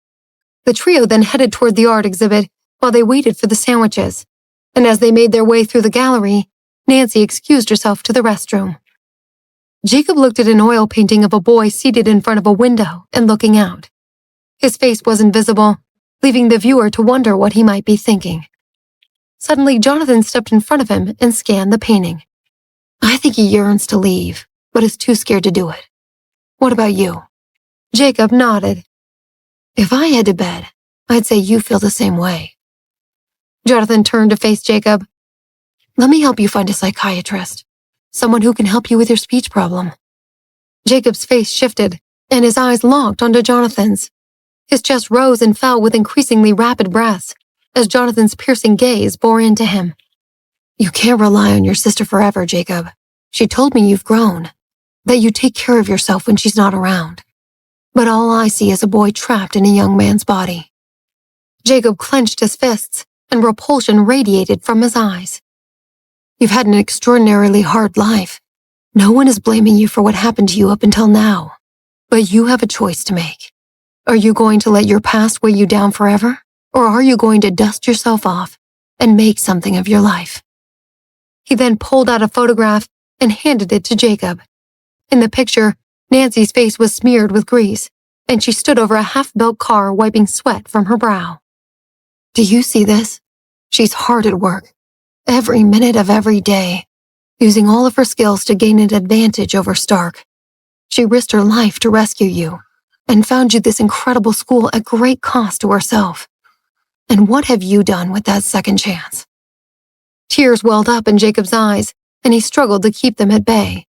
The trio then headed toward the art exhibit while they waited for the sandwiches, and as they made their way through the gallery, Nancy excused herself to the restroom. Jacob looked at an oil painting of a boy seated in front of a window and looking out. His face wasn't visible, leaving the viewer to wonder what he might be thinking. Suddenly, Jonathan stepped in front of him and scanned the painting. I think he yearns to leave, but is too scared to do it. What about you? Jacob nodded. If I had to bet, I'd say you feel the same way. Jonathan turned to face Jacob. Let me help you find a psychiatrist, someone who can help you with your speech problem. Jacob's face shifted, and his eyes locked onto Jonathan's. His chest rose and fell with increasingly rapid breaths as Jonathan's piercing gaze bore into him. You can't rely on your sister forever, Jacob. She told me you've grown, that you take care of yourself when she's not around. But all I see is a boy trapped in a young man's body. Jacob clenched his fists, and repulsion radiated from his eyes. You've had an extraordinarily hard life. No one is blaming you for what happened to you up until now. But you have a choice to make. Are you going to let your past weigh you down forever? Or are you going to dust yourself off and make something of your life? He then pulled out a photograph and handed it to Jacob. In the picture, Nancy's face was smeared with grease, and she stood over a half-built car wiping sweat from her brow. Do you see this? She's hard at work, every minute of every day, using all of her skills to gain an advantage over Stark. She risked her life to rescue you, and found you this incredible school at great cost to herself. And what have you done with that second chance? Tears welled up in Jacob's eyes, and he struggled to keep them at bay.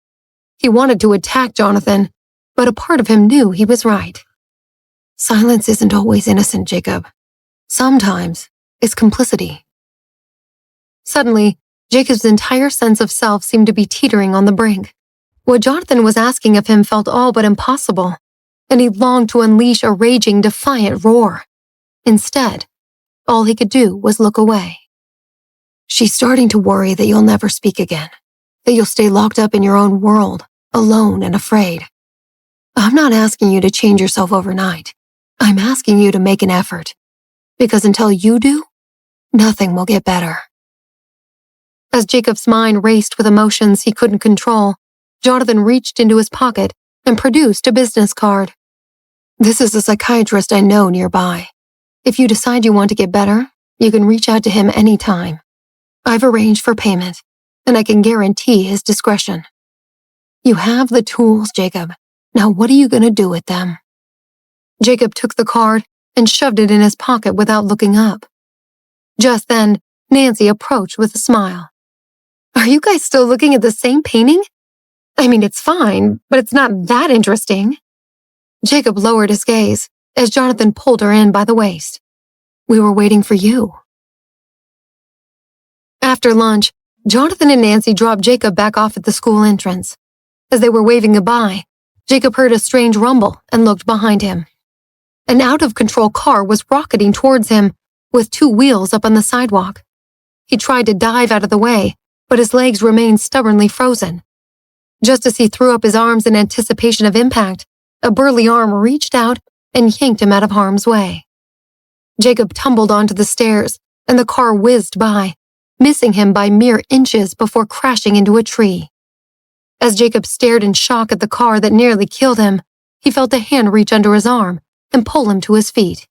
He wanted to attack Jonathan, but a part of him knew he was right. Silence isn't always innocent, Jacob. Sometimes it's complicity. Suddenly, Jacob's entire sense of self seemed to be teetering on the brink. What Jonathan was asking of him felt all but impossible, and he longed to unleash a raging, defiant roar. Instead, all he could do was look away. She's starting to worry that you'll never speak again, that you'll stay locked up in your own world, alone and afraid. I'm not asking you to change yourself overnight. I'm asking you to make an effort, because until you do, nothing will get better. As Jacob's mind raced with emotions he couldn't control, Jonathan reached into his pocket and produced a business card. This is a psychiatrist I know nearby. If you decide you want to get better, you can reach out to him anytime. I've arranged for payment, and I can guarantee his discretion. You have the tools, Jacob. Now what are you going to do with them? Jacob took the card and shoved it in his pocket without looking up. Just then, Nancy approached with a smile. Are you guys still looking at the same painting? I mean, it's fine, but it's not that interesting. Jacob lowered his gaze as Jonathan pulled her in by the waist. We were waiting for you. After lunch, Jonathan and Nancy dropped Jacob back off at the school entrance. As they were waving goodbye, Jacob heard a strange rumble and looked behind him. An out-of-control car was rocketing towards him, with two wheels up on the sidewalk. He tried to dive out of the way, but his legs remained stubbornly frozen. Just as he threw up his arms in anticipation of impact, a burly arm reached out and yanked him out of harm's way. Jacob tumbled onto the stairs, and the car whizzed by, missing him by mere inches before crashing into a tree. As Jacob stared in shock at the car that nearly killed him, he felt a hand reach under his arm and pull him to his feet.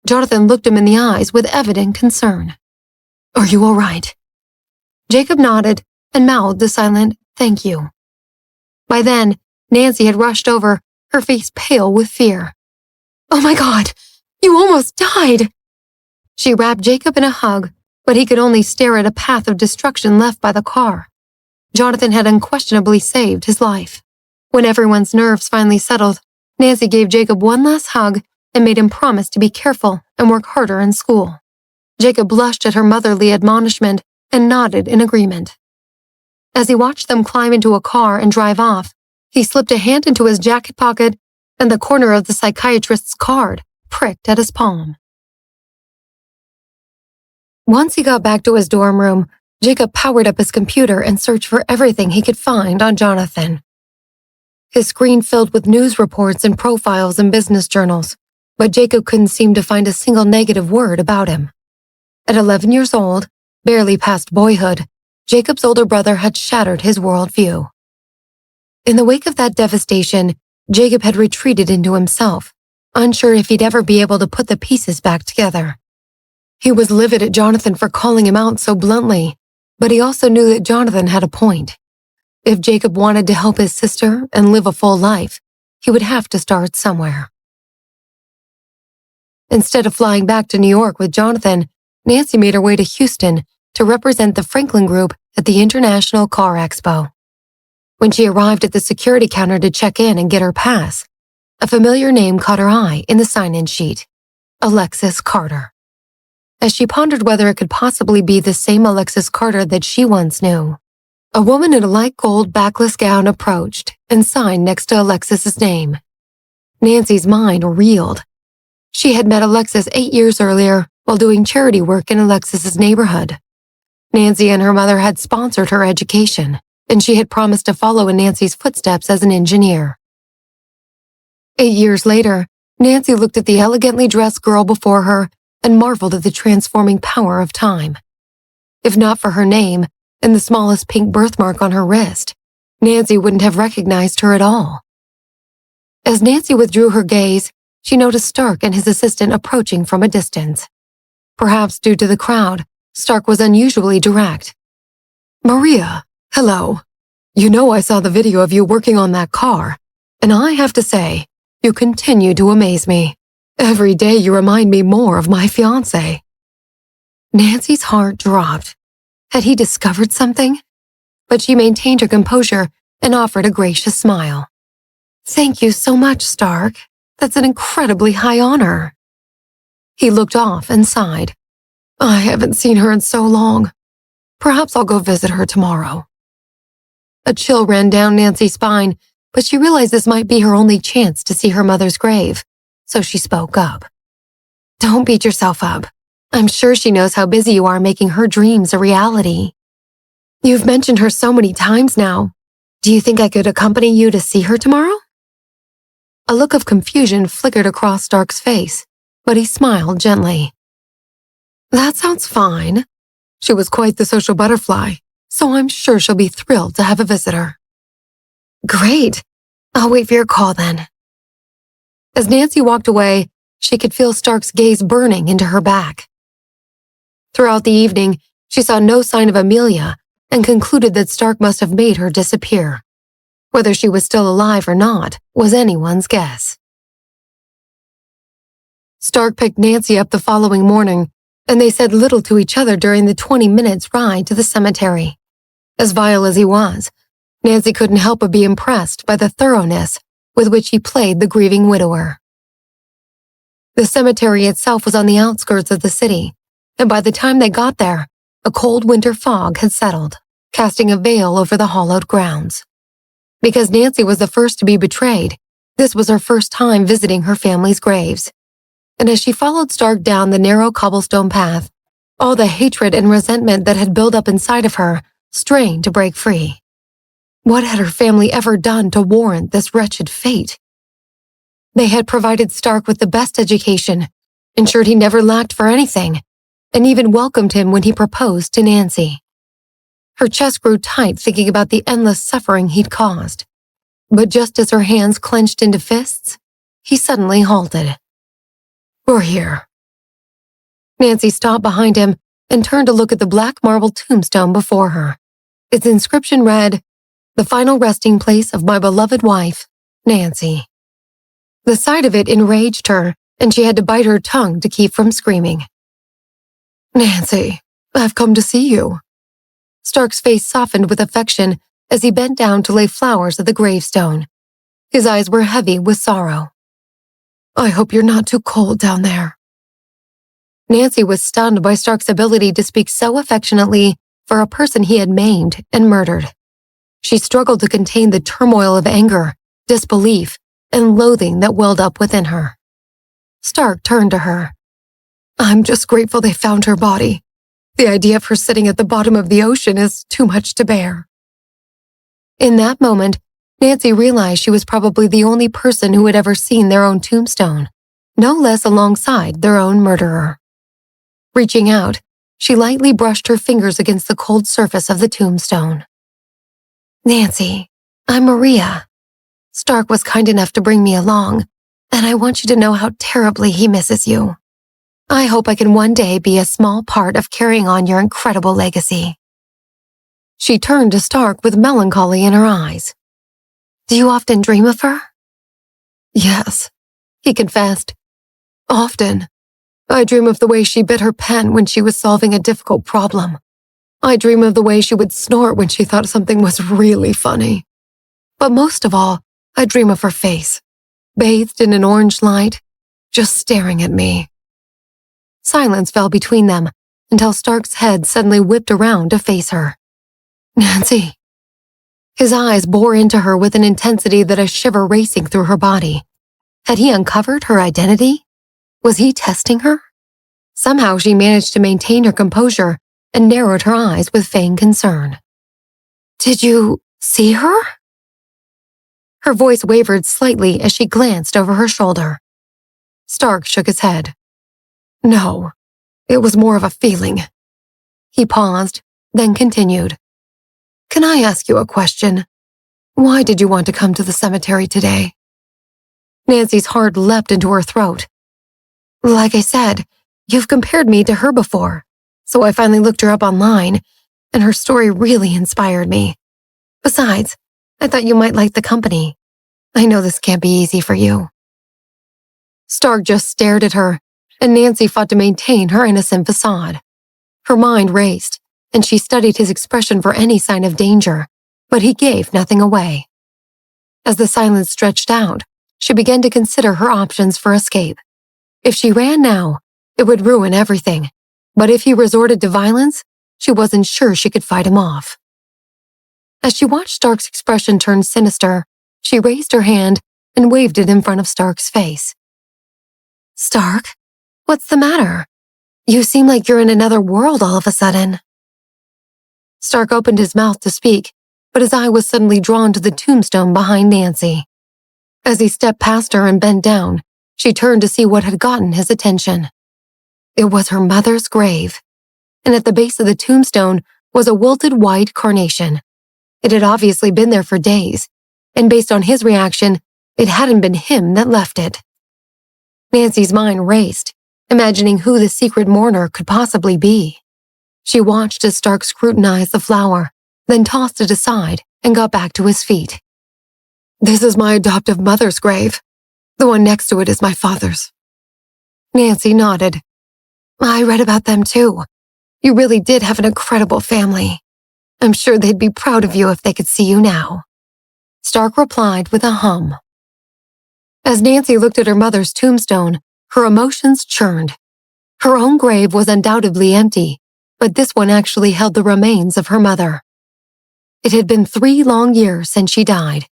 Jonathan looked him in the eyes with evident concern. Are you all right? Jacob nodded and mouthed a silent thank you. By then, Nancy had rushed over, her face pale with fear. Oh my God, you almost died! She wrapped Jacob in a hug, but he could only stare at a path of destruction left by the car. Jonathan had unquestionably saved his life. When everyone's nerves finally settled, Nancy gave Jacob one last hug and made him promise to be careful and work harder in school. Jacob blushed at her motherly admonishment and nodded in agreement. As he watched them climb into a car and drive off, he slipped a hand into his jacket pocket, and the corner of the psychiatrist's card pricked at his palm. Once he got back to his dorm room, Jacob powered up his computer and searched for everything he could find on Jonathan. His screen filled with news reports and profiles in business journals, but Jacob couldn't seem to find a single negative word about him. At 11 years old, barely past boyhood, Jacob's older brother had shattered his worldview. In the wake of that devastation, Jacob had retreated into himself, unsure if he'd ever be able to put the pieces back together. He was livid at Jonathan for calling him out so bluntly, but he also knew that Jonathan had a point. If Jacob wanted to help his sister and live a full life, he would have to start somewhere. Instead of flying back to New York with Jonathan, Nancy made her way to Houston to represent the Franklin Group at the International Car Expo. When she arrived at the security counter to check in and get her pass, a familiar name caught her eye in the sign-in sheet: Alexis Carter. As she pondered whether it could possibly be the same Alexis Carter that she once knew, a woman in a light gold backless gown approached and signed next to Alexis's name. Nancy's mind reeled. She had met Alexis 8 years earlier while doing charity work in Alexis's neighborhood. Nancy and her mother had sponsored her education, and she had promised to follow in Nancy's footsteps as an engineer. 8 years later, Nancy looked at the elegantly dressed girl before her and marveled at the transforming power of time. If not for her name and the smallest pink birthmark on her wrist, Nancy wouldn't have recognized her at all. As Nancy withdrew her gaze, she noticed Stark and his assistant approaching from a distance. Perhaps due to the crowd, Stark was unusually direct. "Maria, hello. You know I saw the video of you working on that car, and I have to say, you continue to amaze me. Every day you remind me more of my fiancé." Nancy's heart dropped. Had he discovered something? But she maintained her composure and offered a gracious smile. "Thank you so much, Stark. That's an incredibly high honor." He looked off and sighed. "I haven't seen her in so long. Perhaps I'll go visit her tomorrow." A chill ran down Nancy's spine, but she realized this might be her only chance to see her mother's grave, so she spoke up. "Don't beat yourself up. I'm sure she knows how busy you are making her dreams a reality. You've mentioned her so many times now. Do you think I could accompany you to see her tomorrow?" A look of confusion flickered across Stark's face, but he smiled gently. "That sounds fine. She was quite the social butterfly, so I'm sure she'll be thrilled to have a visitor." "Great. I'll wait for your call then." As Nancy walked away, she could feel Stark's gaze burning into her back. Throughout the evening, she saw no sign of Amelia and concluded that Stark must have made her disappear. Whether she was still alive or not was anyone's guess. Stark picked Nancy up the following morning, and they said little to each other during the 20 minutes ride to the cemetery. As vile as he was, Nancy couldn't help but be impressed by the thoroughness with which he played the grieving widower. The cemetery itself was on the outskirts of the city, and by the time they got there, a cold winter fog had settled, casting a veil over the hollowed grounds. Because Nancy was the first to be betrayed, this was her first time visiting her family's graves. And as she followed Stark down the narrow cobblestone path, all the hatred and resentment that had built up inside of her strained to break free. What had her family ever done to warrant this wretched fate? They had provided Stark with the best education, ensured he never lacked for anything, and even welcomed him when he proposed to Nancy. Her chest grew tight thinking about the endless suffering he'd caused. But just as her hands clenched into fists, he suddenly halted. "We're here." Nancy stopped behind him and turned to look at the black marble tombstone before her. Its inscription read, "The final resting place of my beloved wife, Nancy." The sight of it enraged her, and she had to bite her tongue to keep from screaming. "Nancy, I've come to see you." Stark's face softened with affection as he bent down to lay flowers at the gravestone. His eyes were heavy with sorrow. "I hope you're not too cold down there." Nancy was stunned by Stark's ability to speak so affectionately for a person he had maimed and murdered. She struggled to contain the turmoil of anger, disbelief, and loathing that welled up within her. Stark turned to her. "I'm just grateful they found her body. The idea of her sitting at the bottom of the ocean is too much to bear." In that moment, Nancy realized she was probably the only person who had ever seen their own tombstone, no less alongside their own murderer. Reaching out, she lightly brushed her fingers against the cold surface of the tombstone. "Nancy, I'm Maria. Stark was kind enough to bring me along, and I want you to know how terribly he misses you. I hope I can one day be a small part of carrying on your incredible legacy." She turned to Stark with melancholy in her eyes. "Do you often dream of her?" "Yes," he confessed. "Often. I dream of the way she bit her pen when she was solving a difficult problem. I dream of the way she would snort when she thought something was really funny. But most of all, I dream of her face, bathed in an orange light, just staring at me." Silence fell between them until Stark's head suddenly whipped around to face her. "Nancy." His eyes bore into her with an intensity that a shiver racing through her body. Had he uncovered her identity? Was he testing her? Somehow she managed to maintain her composure and narrowed her eyes with feigned concern. "Did you see her?" Her voice wavered slightly as she glanced over her shoulder. Stark shook his head. "No, it was more of a feeling." He paused, then continued. "Can I ask you a question? Why did you want to come to the cemetery today?" Nancy's heart leapt into her throat. Like I said, you've compared me to her before, so I finally looked her up online, and her story really inspired me. Besides, I thought you might like the company. I know this can't be easy for you. Stark just stared at her, and Nancy fought to maintain her innocent facade. Her mind raced, and she studied his expression for any sign of danger, but he gave nothing away. As the silence stretched out, she began to consider her options for escape. If she ran now, it would ruin everything, but if he resorted to violence, she wasn't sure she could fight him off. As she watched Stark's expression turn sinister, she raised her hand and waved it in front of Stark's face. Stark, what's the matter? You seem like you're in another world all of a sudden. Stark opened his mouth to speak, but his eye was suddenly drawn to the tombstone behind Nancy. As he stepped past her and bent down, she turned to see what had gotten his attention. It was her mother's grave, and at the base of the tombstone was a wilted white carnation. It had obviously been there for days, and based on his reaction, it hadn't been him that left it. Nancy's mind raced, imagining who the secret mourner could possibly be. She watched as Stark scrutinized the flower, then tossed it aside and got back to his feet. This is my adoptive mother's grave. The one next to it is my father's. Nancy nodded. I read about them too. You really did have an incredible family. I'm sure they'd be proud of you if they could see you now. Stark replied with a hum. As Nancy looked at her mother's tombstone, her emotions churned. Her own grave was undoubtedly empty, but this one actually held the remains of her mother. It had been 3 long years since she died.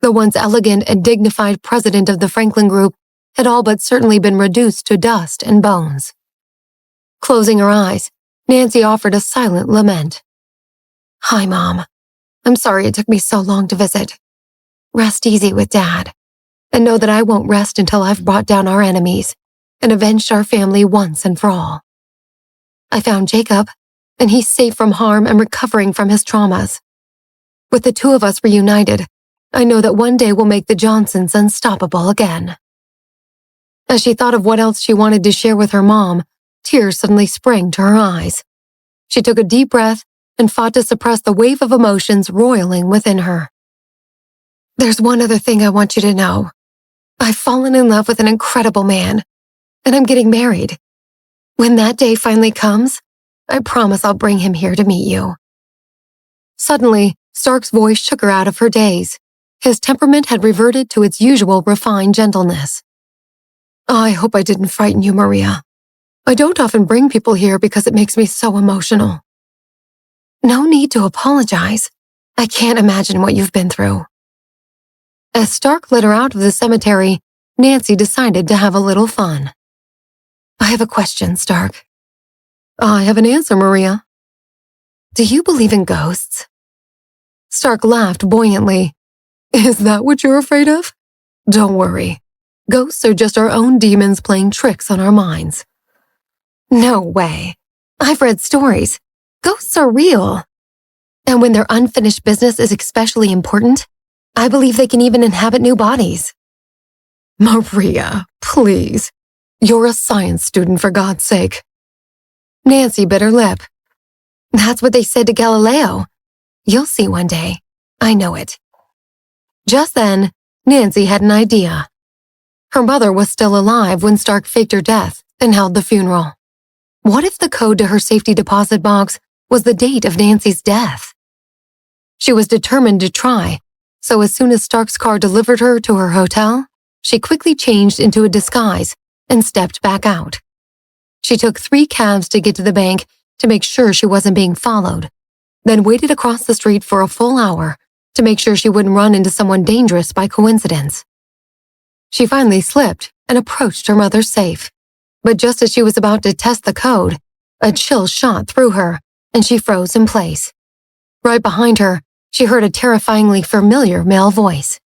The once elegant and dignified president of the Franklin Group had all but certainly been reduced to dust and bones. Closing her eyes, Nancy offered a silent lament. Hi, Mom. I'm sorry it took me so long to visit. Rest easy with Dad, and know that I won't rest until I've brought down our enemies and avenged our family once and for all. I found Jacob, and he's safe from harm and recovering from his traumas. With the 2 of us reunited, I know that one day we'll make the Johnsons unstoppable again. As she thought of what else she wanted to share with her mom, tears suddenly sprang to her eyes. She took a deep breath and fought to suppress the wave of emotions roiling within her. There's one other thing I want you to know. I've fallen in love with an incredible man, and I'm getting married. When that day finally comes, I promise I'll bring him here to meet you. Suddenly, Stark's voice shook her out of her daze. His temperament had reverted to its usual refined gentleness. I hope I didn't frighten you, Maria. I don't often bring people here because it makes me so emotional. No need to apologize. I can't imagine what you've been through. As Stark led her out of the cemetery, Nancy decided to have a little fun. I have a question, Stark. I have an answer, Maria. Do you believe in ghosts? Stark laughed buoyantly. Is that what you're afraid of? Don't worry. Ghosts are just our own demons playing tricks on our minds. No way. I've read stories. Ghosts are real. And when their unfinished business is especially important, I believe they can even inhabit new bodies. Maria, please. You're a science student, for God's sake. Nancy bit her lip. That's what they said to Galileo. You'll see one day. I know it. Just then, Nancy had an idea. Her mother was still alive when Stark faked her death and held the funeral. What if the code to her safety deposit box was the date of Nancy's death? She was determined to try, so as soon as Stark's car delivered her to her hotel, she quickly changed into a disguise and stepped back out. She took 3 cabs to get to the bank to make sure she wasn't being followed, then waited across the street for a full hour to make sure she wouldn't run into someone dangerous by coincidence. She finally slipped and approached her mother's safe, but just as she was about to test the code, a chill shot through her and she froze in place. Right behind her, she heard a terrifyingly familiar male voice.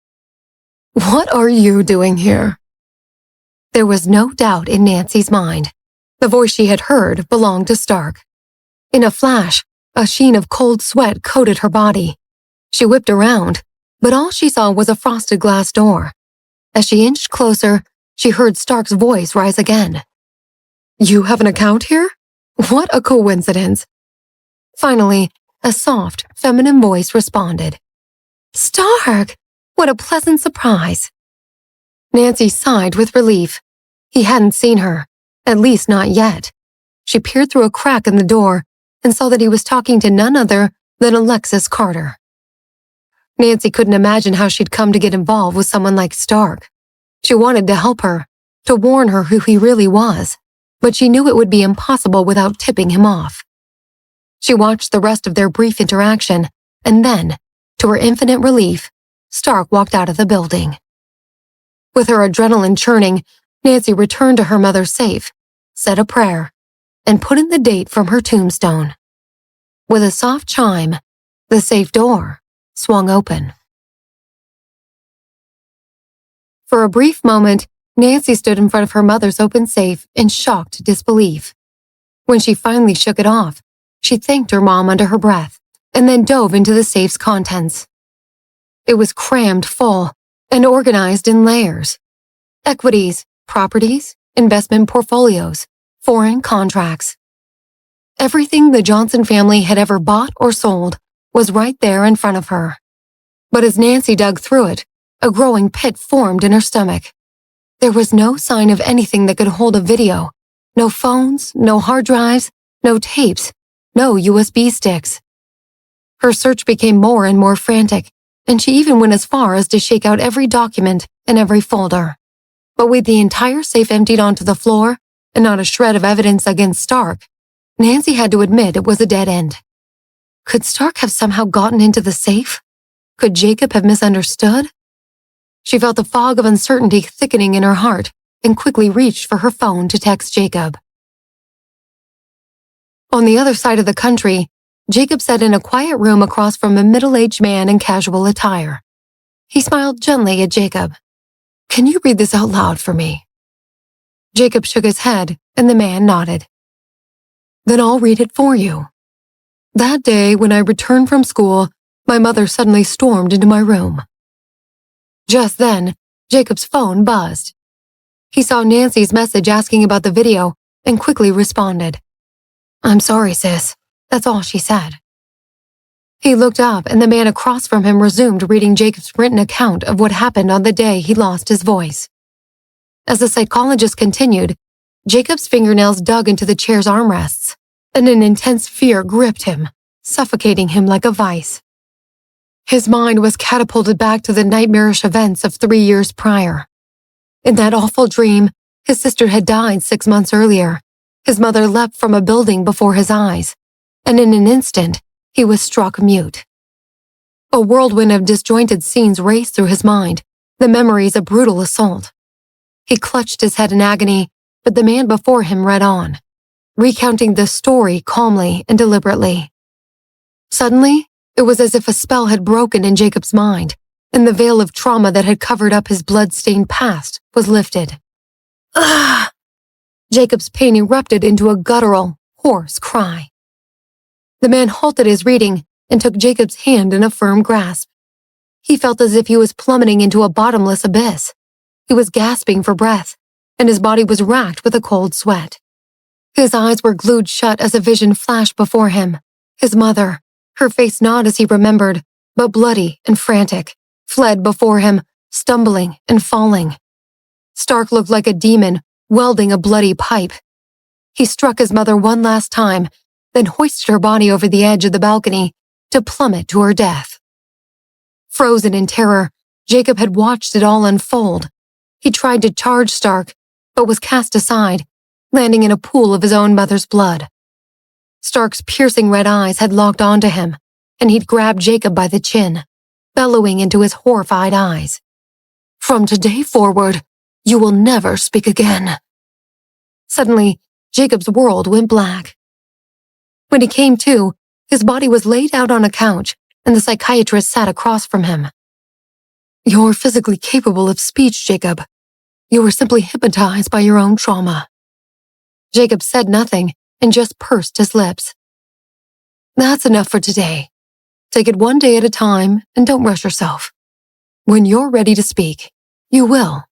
What are you doing here? There was no doubt in Nancy's mind. The voice she had heard belonged to Stark. In a flash, a sheen of cold sweat coated her body. She whipped around, but all she saw was a frosted glass door. As she inched closer, she heard Stark's voice rise again. "You have an account here? What a coincidence." Finally, a soft, feminine voice responded. "Stark! What a pleasant surprise." Nancy sighed with relief. He hadn't seen her, at least not yet. She peered through a crack in the door and saw that he was talking to none other than Alexis Carter. Nancy couldn't imagine how she'd come to get involved with someone like Stark. She wanted to help her, to warn her who he really was, but she knew it would be impossible without tipping him off. She watched the rest of their brief interaction, and then, to her infinite relief, Stark walked out of the building. With her adrenaline churning, Nancy returned to her mother's safe, said a prayer, and put in the date from her tombstone. With a soft chime, the safe door swung open. For a brief moment, Nancy stood in front of her mother's open safe in shocked disbelief. When she finally shook it off, she thanked her mom under her breath and then dove into the safe's contents. It was crammed full and organized in layers. Equities, properties, investment portfolios, foreign contracts. Everything the Johnson family had ever bought or sold was right there in front of her. But as Nancy dug through it, a growing pit formed in her stomach. There was no sign of anything that could hold a video. No phones, no hard drives, no tapes, no USB sticks. Her search became more and more frantic, and she even went as far as to shake out every document and every folder. But with the entire safe emptied onto the floor and not a shred of evidence against Stark, Nancy had to admit it was a dead end. Could Stark have somehow gotten into the safe? Could Jacob have misunderstood? She felt the fog of uncertainty thickening in her heart and quickly reached for her phone to text Jacob. On the other side of the country, Jacob sat in a quiet room across from a middle-aged man in casual attire. He smiled gently at Jacob. "Can you read this out loud for me?" Jacob shook his head, and the man nodded. "Then I'll read it for you. That day, when I returned from school, my mother suddenly stormed into my room." Just then, Jacob's phone buzzed. He saw Nancy's message asking about the video and quickly responded. "I'm sorry, sis. That's all she said." He looked up and the man across from him resumed reading Jacob's written account of what happened on the day he lost his voice. As the psychologist continued, Jacob's fingernails dug into the chair's armrests, and an intense fear gripped him, suffocating him like a vice. His mind was catapulted back to the nightmarish events of 3 years prior. In that awful dream, his sister had died 6 months earlier. His mother leapt from a building before his eyes, and in an instant, he was struck mute. A whirlwind of disjointed scenes raced through his mind, the memories of brutal assault. He clutched his head in agony, but the man before him read on, recounting the story calmly and deliberately. Suddenly, it was as if a spell had broken in Jacob's mind, and the veil of trauma that had covered up his blood-stained past was lifted. "Ugh!" Jacob's pain erupted into a guttural, hoarse cry. The man halted his reading and took Jacob's hand in a firm grasp. He felt as if he was plummeting into a bottomless abyss. He was gasping for breath, and his body was racked with a cold sweat. His eyes were glued shut as a vision flashed before him. His mother, her face not as he remembered, but bloody and frantic, fled before him, stumbling and falling. Stark looked like a demon, welding a bloody pipe. He struck his mother one last time, then hoisted her body over the edge of the balcony to plummet to her death. Frozen in terror, Jacob had watched it all unfold. He tried to charge Stark, but was cast aside, landing in a pool of his own mother's blood. Stark's piercing red eyes had locked onto him, and he'd grabbed Jacob by the chin, bellowing into his horrified eyes. "From today forward, you will never speak again." Suddenly, Jacob's world went black. When he came to, his body was laid out on a couch, and the psychiatrist sat across from him. "You're physically capable of speech, Jacob. You were simply hypnotized by your own trauma." Jacob said nothing and just pursed his lips. "That's enough for today. Take it one day at a time and don't rush yourself. When you're ready to speak, You will."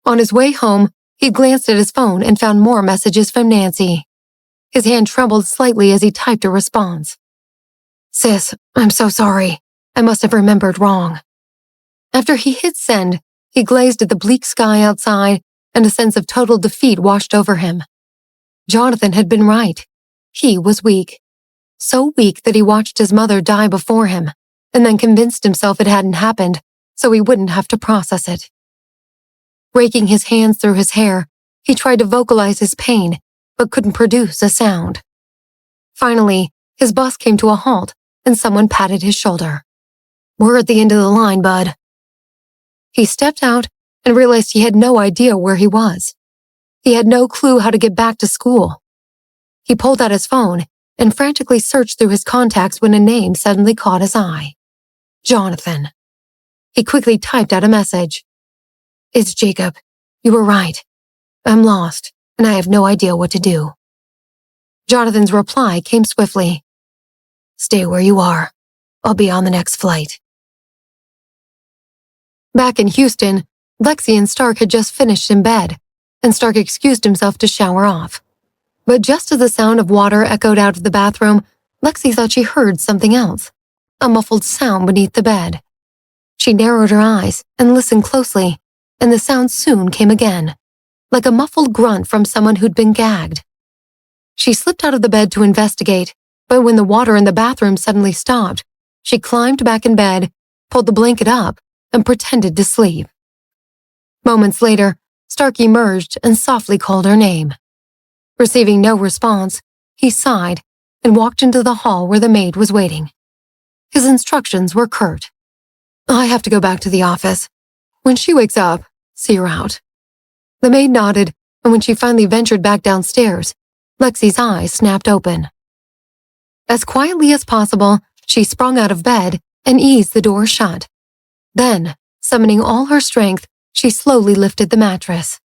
On his way home, he glanced at his phone and found more messages from Nancy. His hand trembled slightly as he typed a response. "Sis, I'm so sorry. I must have remembered wrong." After he hit send, he gazed at the bleak sky outside, and a sense of total defeat washed over him. Jonathan had been right. He was weak. So weak that he watched his mother die before him, and then convinced himself it hadn't happened, so he wouldn't have to process it. Raking his hands through his hair, he tried to vocalize his pain, but couldn't produce a sound. Finally, his bus came to a halt, and someone patted his shoulder. "We're at the end of the line, bud." He stepped out and realized he had no idea where he was. He had no clue how to get back to school. He pulled out his phone and frantically searched through his contacts when a name suddenly caught his eye. Jonathan. He quickly typed out a message. "It's Jacob. You were right. I'm lost, and I have no idea what to do." Jonathan's reply came swiftly. "Stay where you are. I'll be on the next flight." Back in Houston, Lexi and Stark had just finished in bed, and Stark excused himself to shower off. But just as the sound of water echoed out of the bathroom, Lexi thought she heard something else, a muffled sound beneath the bed. She narrowed her eyes and listened closely, and the sound soon came again, like a muffled grunt from someone who'd been gagged. She slipped out of the bed to investigate, but when the water in the bathroom suddenly stopped, she climbed back in bed, pulled the blanket up, and pretended to sleep. Moments later, Stark emerged and softly called her name. Receiving no response, he sighed and walked into the hall where the maid was waiting. His instructions were curt. "I have to go back to the office. When she wakes up, see her out." The maid nodded, and when she finally ventured back downstairs, Lexi's eyes snapped open. As quietly as possible, she sprung out of bed and eased the door shut. Then, summoning all her strength, she slowly lifted the mattress.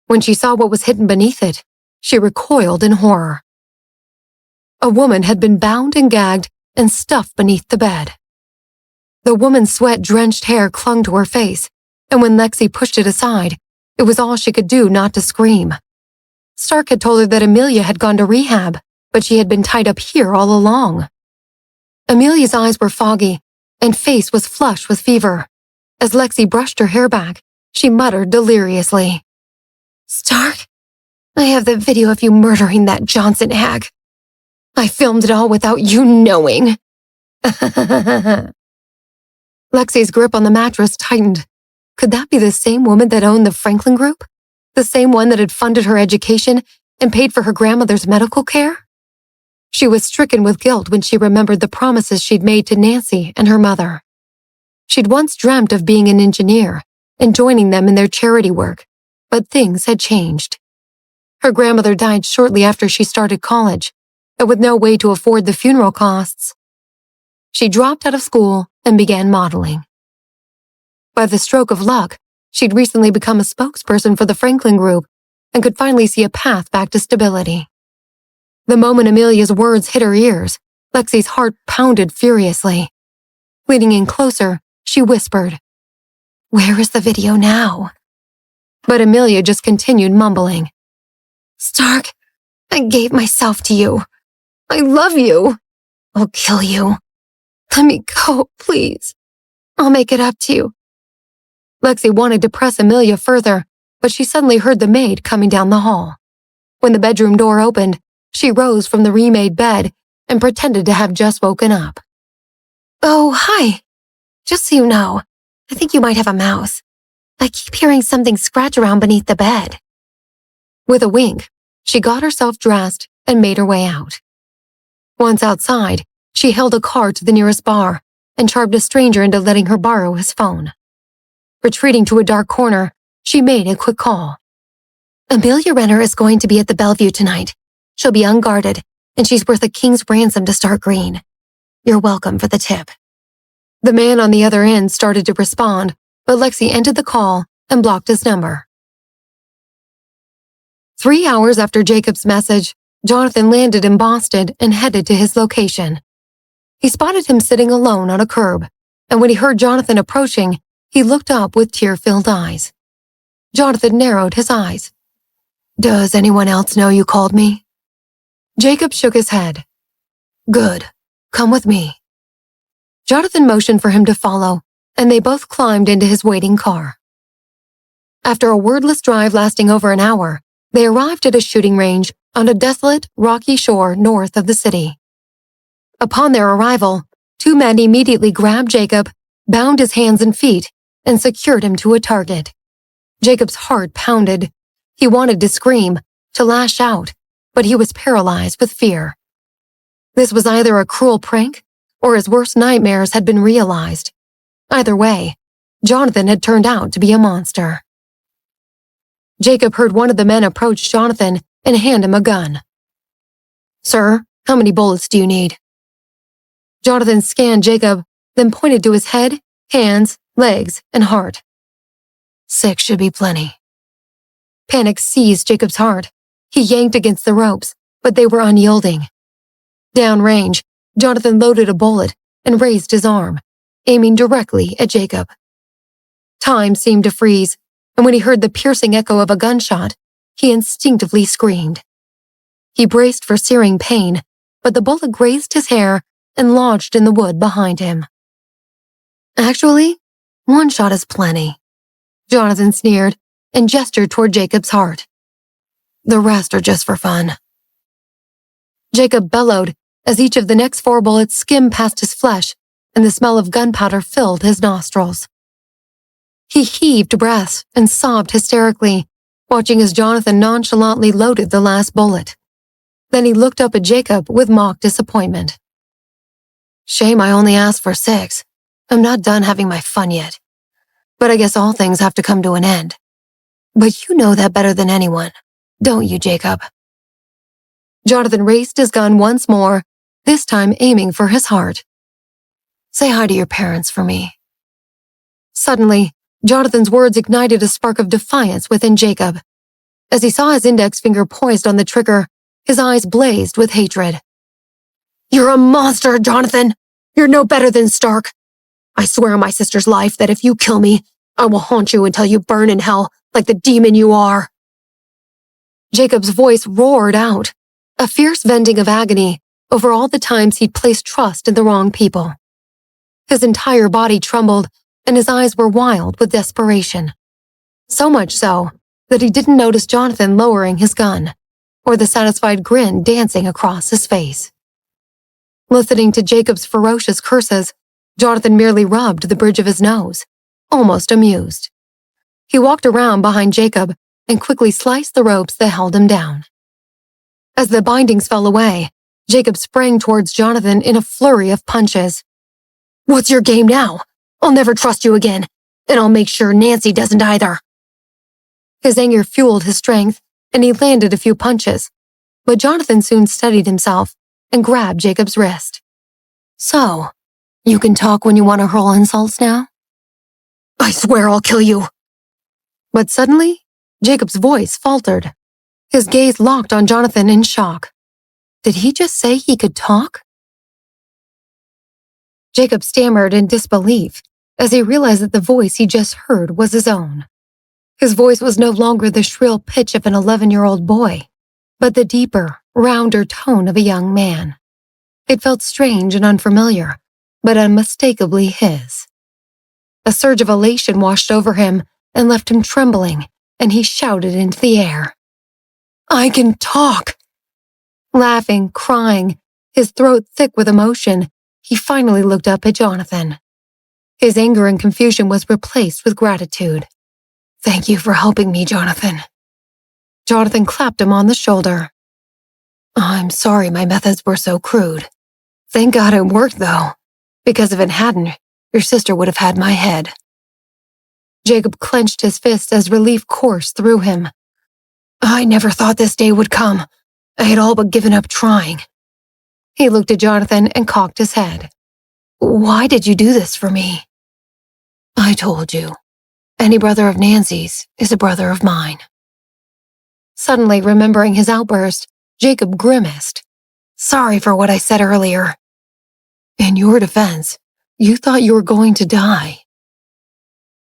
When she saw what was hidden beneath it, she recoiled in horror. A woman had been bound and gagged and stuffed beneath the bed. The woman's sweat-drenched hair clung to her face, and when Lexi pushed it aside, it was all she could do not to scream. Stark had told her that Amelia had gone to rehab, but she had been tied up here all along. Amelia's eyes were foggy, and face was flushed with fever. As Lexi brushed her hair back, she muttered deliriously, "Stark, I have the video of you murdering that Johnson hag. I filmed it all without you knowing." Lexi's grip on the mattress tightened. Could that be the same woman that owned the Franklin Group? The same one that had funded her education and paid for her grandmother's medical care? She was stricken with guilt when she remembered the promises she'd made to Nancy and her mother. She'd once dreamt of being an engineer and joining them in their charity work, but things had changed. Her grandmother died shortly after she started college, and with no way to afford the funeral costs. She dropped out of school and began modeling. By the stroke of luck, she'd recently become a spokesperson for the Franklin Group and could finally see a path back to stability. The moment Amelia's words hit her ears, Lexi's heart pounded furiously. Leaning in closer, she whispered, "Where is the video now?" But Amelia just continued mumbling, "Stark, I gave myself to you. I love you. I'll kill you. Let me go, please. I'll make it up to you." Lexi wanted to press Amelia further, but she suddenly heard the maid coming down the hall. When the bedroom door opened, she rose from the remade bed and pretended to have just woken up. "Oh, hi. Just so you know, I think you might have a mouse. I keep hearing something scratch around beneath the bed." With a wink, she got herself dressed and made her way out. Once outside, she hailed a car to the nearest bar and charmed a stranger into letting her borrow his phone. Retreating to a dark corner, she made a quick call. "Amelia Renner is going to be at the Bellevue tonight. She'll be unguarded, and she's worth a king's ransom to Stark Green. You're welcome for the tip." The man on the other end started to respond, but Lexi ended the call and blocked his number. 3 hours after Jacob's message, Jonathan landed in Boston and headed to his location. He spotted him sitting alone on a curb, and when he heard Jonathan approaching, He looked up with tear-filled eyes. Jonathan narrowed his eyes. "Does anyone else know you called me?" Jacob shook his head. "Good. Come with me." Jonathan motioned for him to follow, and they both climbed into his waiting car. After a wordless drive lasting over an hour, they arrived at a shooting range on a desolate, rocky shore north of the city. Upon their arrival, two men immediately grabbed Jacob, bound his hands and feet, and secured him to a target. Jacob's heart pounded. He wanted to scream, to lash out, but he was paralyzed with fear. This was either a cruel prank, or his worst nightmares had been realized. Either way, Jonathan had turned out to be a monster. Jacob heard one of the men approach Jonathan and hand him a gun. "Sir, how many bullets do you need?" Jonathan scanned Jacob, then pointed to his head, hands, legs, and heart. "6 should be plenty." Panic seized Jacob's heart. He yanked against the ropes, but they were unyielding. Downrange, Jonathan loaded a bullet and raised his arm, aiming directly at Jacob. Time seemed to freeze, and when he heard the piercing echo of a gunshot, he instinctively screamed. He braced for searing pain, but the bullet grazed his hair and lodged in the wood behind him. "Actually, 1 shot is plenty," Jonathan sneered and gestured toward Jacob's heart. "The rest are just for fun." Jacob bellowed as each of the next 4 bullets skimmed past his flesh and the smell of gunpowder filled his nostrils. He heaved breaths and sobbed hysterically, watching as Jonathan nonchalantly loaded the last bullet. Then he looked up at Jacob with mock disappointment. "Shame I only asked for 6. I'm not done having my fun yet. But I guess all things have to come to an end. But you know that better than anyone, don't you, Jacob?" Jonathan raised his gun once more, this time aiming for his heart. "Say hi to your parents for me." Suddenly, Jonathan's words ignited a spark of defiance within Jacob. As he saw his index finger poised on the trigger, his eyes blazed with hatred. "You're a monster, Jonathan! You're no better than Stark! I swear on my sister's life that if you kill me, I will haunt you until you burn in hell like the demon you are." Jacob's voice roared out, a fierce venting of agony over all the times he'd placed trust in the wrong people. His entire body trembled, and his eyes were wild with desperation. So much so that he didn't notice Jonathan lowering his gun, or the satisfied grin dancing across his face. Listening to Jacob's ferocious curses, Jonathan merely rubbed the bridge of his nose, almost amused. He walked around behind Jacob and quickly sliced the ropes that held him down. As the bindings fell away, Jacob sprang towards Jonathan in a flurry of punches. "What's your game now? I'll never trust you again, and I'll make sure Nancy doesn't either." His anger fueled his strength, and he landed a few punches, but Jonathan soon steadied himself and grabbed Jacob's wrist. "So, you can talk when you want to hurl insults now?" "I swear I'll kill you." But suddenly, Jacob's voice faltered. His gaze locked on Jonathan in shock. Did he just say he could talk? Jacob stammered in disbelief as he realized that the voice he just heard was his own. His voice was no longer the shrill pitch of an 11-year-old boy, but the deeper, rounder tone of a young man. It felt strange and unfamiliar, but unmistakably his. A surge of elation washed over him and left him trembling, and he shouted into the air. "I can talk!" Laughing, crying, his throat thick with emotion, he finally looked up at Jonathan. His anger and confusion was replaced with gratitude. "Thank you for helping me, Jonathan." Jonathan clapped him on the shoulder. "I'm sorry my methods were so crude. Thank God it worked, though, because if it hadn't, your sister would have had my head." Jacob clenched his fist as relief coursed through him. "I never thought this day would come. I had all but given up trying." He looked at Jonathan and cocked his head. "Why did you do this for me?" "I told you. Any brother of Nancy's is a brother of mine." Suddenly remembering his outburst, Jacob grimaced. "Sorry for what I said earlier." "In your defense, you thought you were going to die."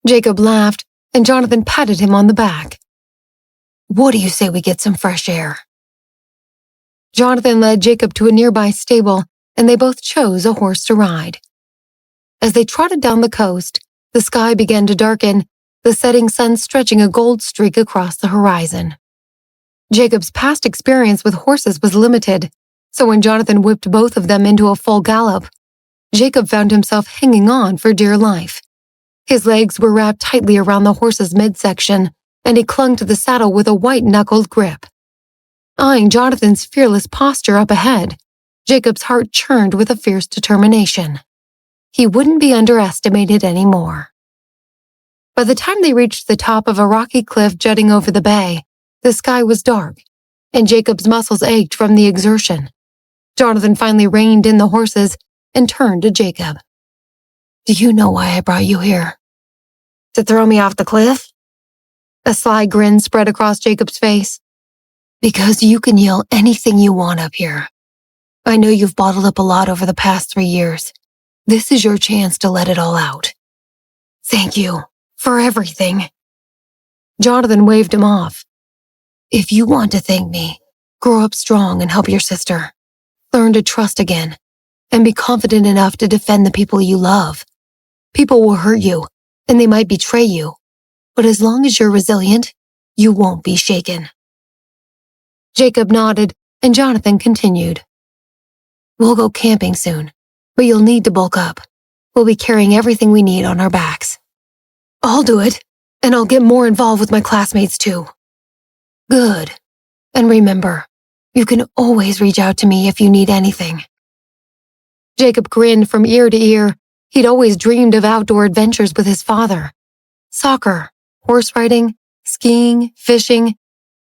Jacob laughed, and Jonathan patted him on the back. What do you say we get some fresh air? Jonathan led Jacob to a nearby stable, and they both chose a horse to ride. As they trotted down the coast, the sky began to darken, the setting sun stretching a gold streak across the horizon. Jacob's past experience with horses was limited, so when Jonathan whipped both of them into a full gallop, Jacob found himself hanging on for dear life. His legs were wrapped tightly around the horse's midsection, and he clung to the saddle with a white-knuckled grip. Eyeing Jonathan's fearless posture up ahead, Jacob's heart churned with a fierce determination. He wouldn't be underestimated anymore. By the time they reached the top of a rocky cliff jutting over the bay, the sky was dark, and Jacob's muscles ached from the exertion. Jonathan finally reined in the horses and turned to Jacob. Do you know why I brought you here? To throw me off the cliff? A sly grin spread across Jacob's face. Because you can yell anything you want up here. I know you've bottled up a lot over the past 3 years. This is your chance to let it all out. Thank you for everything. Jonathan waved him off. If you want to thank me, grow up strong and help your sister. Learn to trust again, and be confident enough to defend the people you love. People will hurt you, and they might betray you, but as long as you're resilient, you won't be shaken. Jacob nodded, and Jonathan continued. We'll go camping soon, but you'll need to bulk up. We'll be carrying everything we need on our backs. I'll do it, and I'll get more involved with my classmates too. Good. And remember, you can always reach out to me if you need anything. Jacob grinned from ear to ear. He'd always dreamed of outdoor adventures with his father. Soccer, horse riding, skiing, fishing.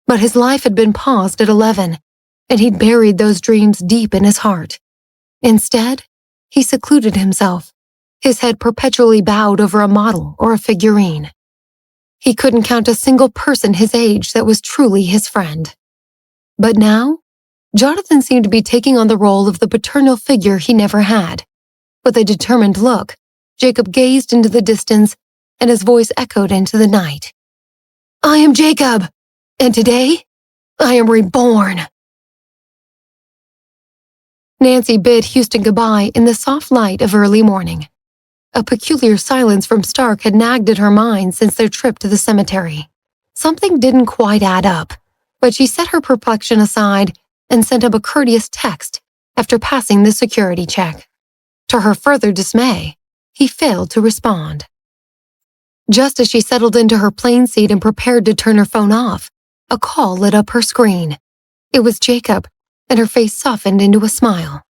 But his life had been paused at 11, and he'd buried those dreams deep in his heart. Instead, he secluded himself, his head perpetually bowed over a model or a figurine. He couldn't count a single person his age that was truly his friend. But now, Jonathan seemed to be taking on the role of the paternal figure he never had. With a determined look, Jacob gazed into the distance, and his voice echoed into the night. I am Jacob, and today, I am reborn. Nancy bid Houston goodbye in the soft light of early morning. A peculiar silence from Stark had nagged at her mind since their trip to the cemetery. Something didn't quite add up, but she set her perplexion aside and sent him a courteous text after passing the security check. To her further dismay, he failed to respond. Just as she settled into her plane seat and prepared to turn her phone off, a call lit up her screen. It was Jacob, and her face softened into a smile.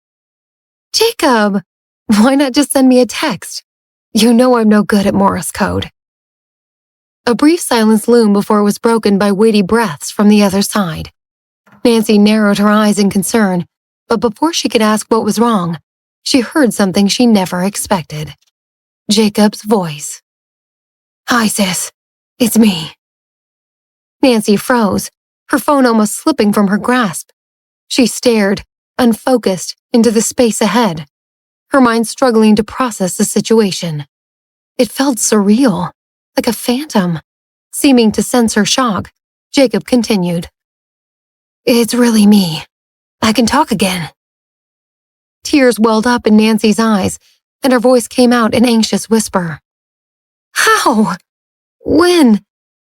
Jacob, why not just send me a text? You know I'm no good at Morse code. A brief silence loomed before it was broken by weighty breaths from the other side. Nancy narrowed her eyes in concern, but before she could ask what was wrong, she heard something she never expected. Jacob's voice. Hi, sis. It's me. Nancy froze, her phone almost slipping from her grasp. She stared, unfocused, into the space ahead, her mind struggling to process the situation. It felt surreal, like a phantom. Seeming to sense her shock, Jacob continued. It's really me. I can talk again. Tears welled up in Nancy's eyes, and her voice came out in anxious whisper. How? When?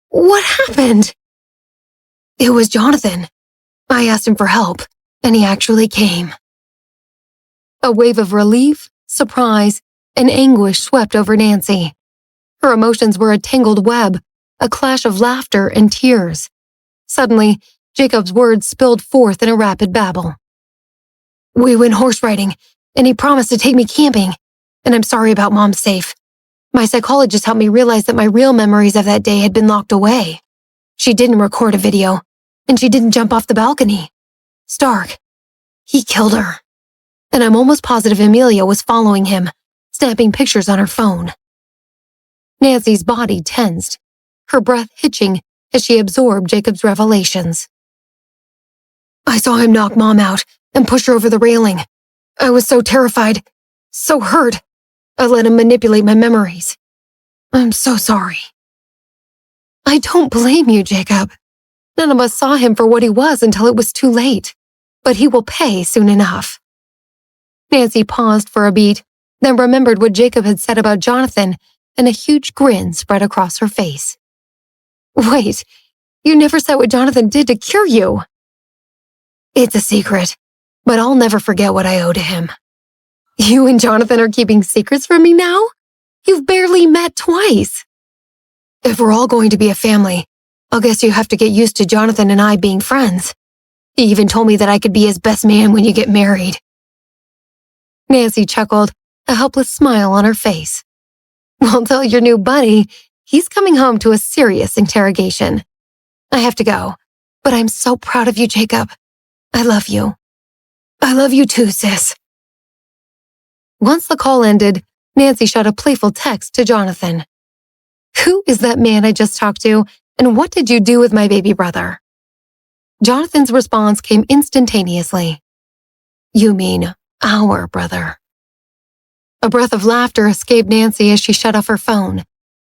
What happened? It was Jonathan. I asked him for help, and he actually came. A wave of relief, surprise, and anguish swept over Nancy. Her emotions were a tangled web, a clash of laughter and tears. Suddenly, Jacob's words spilled forth in a rapid babble. We went horse riding, and he promised to take me camping, and I'm sorry about Mom's safe. My psychologist helped me realize that my real memories of that day had been locked away. She didn't record a video, and she didn't jump off the balcony. Stark, he killed her. And I'm almost positive Amelia was following him, snapping pictures on her phone. Nancy's body tensed, her breath hitching as she absorbed Jacob's revelations. I saw him knock Mom out and push her over the railing. I was so terrified, so hurt. I let him manipulate my memories. I'm so sorry. I don't blame you, Jacob. None of us saw him for what he was until it was too late. But he will pay soon enough. Nancy paused for a beat, then remembered what Jacob had said about Jonathan, and a huge grin spread across her face. Wait, you never said what Jonathan did to cure you. It's a secret, but I'll never forget what I owe to him. You and Jonathan are keeping secrets from me now? You've barely met twice. If we're all going to be a family, I'll guess you have to get used to Jonathan and I being friends. He even told me that I could be his best man when you get married. Nancy chuckled, a helpless smile on her face. Well, tell your new buddy he's coming home to a serious interrogation. I have to go, but I'm so proud of you, Jacob. I love you. I love you too, sis. Once the call ended, Nancy shot a playful text to Jonathan. Who is that man I just talked to, and what did you do with my baby brother? Jonathan's response came instantaneously. You mean our brother. A breath of laughter escaped Nancy as she shut off her phone.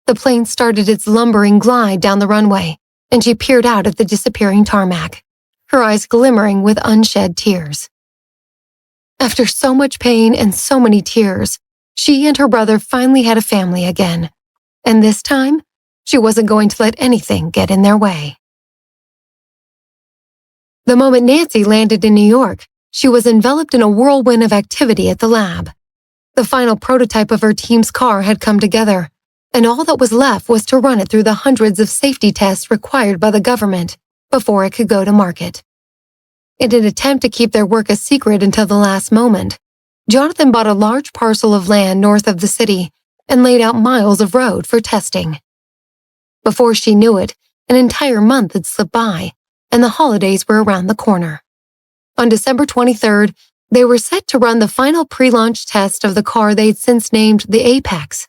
The plane started its lumbering glide down the runway, and she peered out at the disappearing tarmac, her eyes glimmering with unshed tears. After so much pain and so many tears, she and her brother finally had a family again, and this time, she wasn't going to let anything get in their way. The moment Nancy landed in New York, she was enveloped in a whirlwind of activity at the lab. The final prototype of her team's car had come together, and all that was left was to run it through the hundreds of safety tests required by the government before it could go to market. In an attempt to keep their work a secret until the last moment, Jonathan bought a large parcel of land north of the city and laid out miles of road for testing. Before she knew it, an entire month had slipped by, and the holidays were around the corner. On December 23rd, they were set to run the final pre-launch test of the car they'd since named the Apex.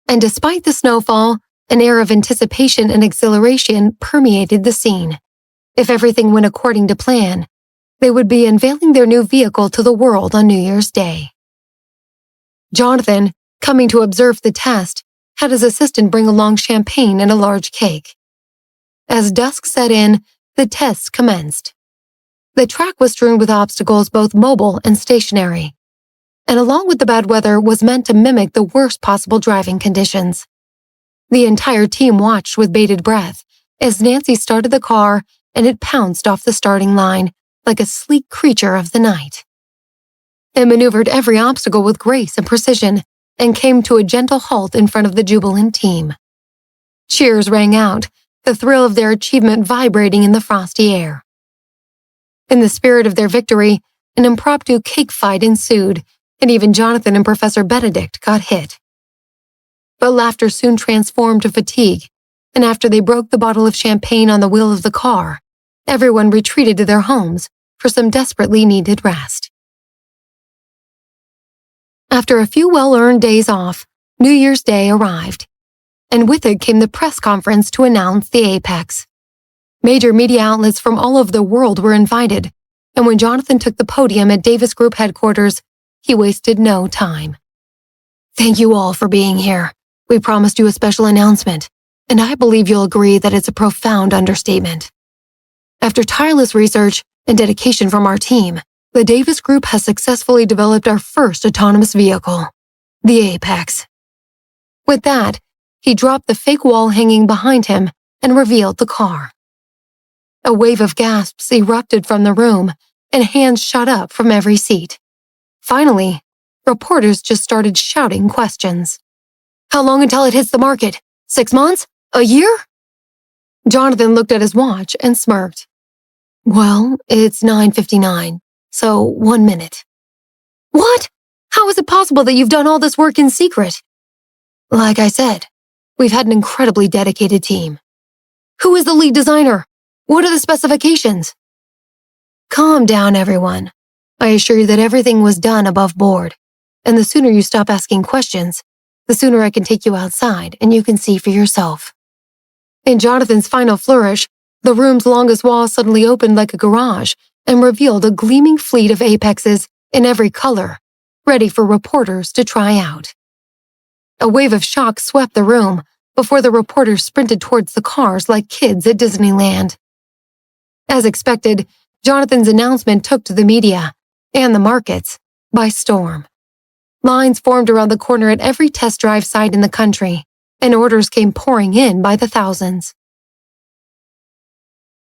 And despite the snowfall, an air of anticipation and exhilaration permeated the scene. If everything went according to plan, they would be unveiling their new vehicle to the world on New Year's Day. Jonathan, coming to observe the test, had his assistant bring along champagne and a large cake. As dusk set in, the tests commenced. The track was strewn with obstacles both mobile and stationary, and along with the bad weather was meant to mimic the worst possible driving conditions. The entire team watched with bated breath as Nancy started the car and it pounced off the starting line like a sleek creature of the night. It maneuvered every obstacle with grace and precision and came to a gentle halt in front of the jubilant team. Cheers rang out, the thrill of their achievement vibrating in the frosty air. In the spirit of their victory, an impromptu cake fight ensued, and even Jonathan and Professor Benedict got hit. But laughter soon transformed to fatigue, and after they broke the bottle of champagne on the wheel of the car, everyone retreated to their homes for some desperately needed rest. After a few well-earned days off, New Year's Day arrived, and with it came the press conference to announce the Apex. Major media outlets from all over the world were invited, and when Jonathan took the podium at Davis Group headquarters, he wasted no time. Thank you all for being here. We promised you a special announcement, and I believe you'll agree that it's a profound understatement. After tireless research and dedication from our team, the Davis Group has successfully developed our first autonomous vehicle, the Apex. With that, he dropped the fake wall hanging behind him and revealed the car. A wave of gasps erupted from the room, and hands shot up from every seat. Finally, reporters just started shouting questions. How long until it hits the market? 6 months? A year? Jonathan looked at his watch and smirked. Well, it's 9:59, so 1 minute. What? How is it possible that you've done all this work in secret? Like I said, we've had an incredibly dedicated team. Who is the lead designer? What are the specifications? Calm down, everyone. I assure you that everything was done above board, and the sooner you stop asking questions, the sooner I can take you outside and you can see for yourself. In Jonathan's final flourish, the room's longest wall suddenly opened like a garage and revealed a gleaming fleet of Apexes in every color, ready for reporters to try out. A wave of shock swept the room, before the reporters sprinted towards the cars like kids at Disneyland. As expected, Jonathan's announcement took to the media, and the markets, by storm. Lines formed around the corner at every test drive site in the country, and orders came pouring in by the thousands.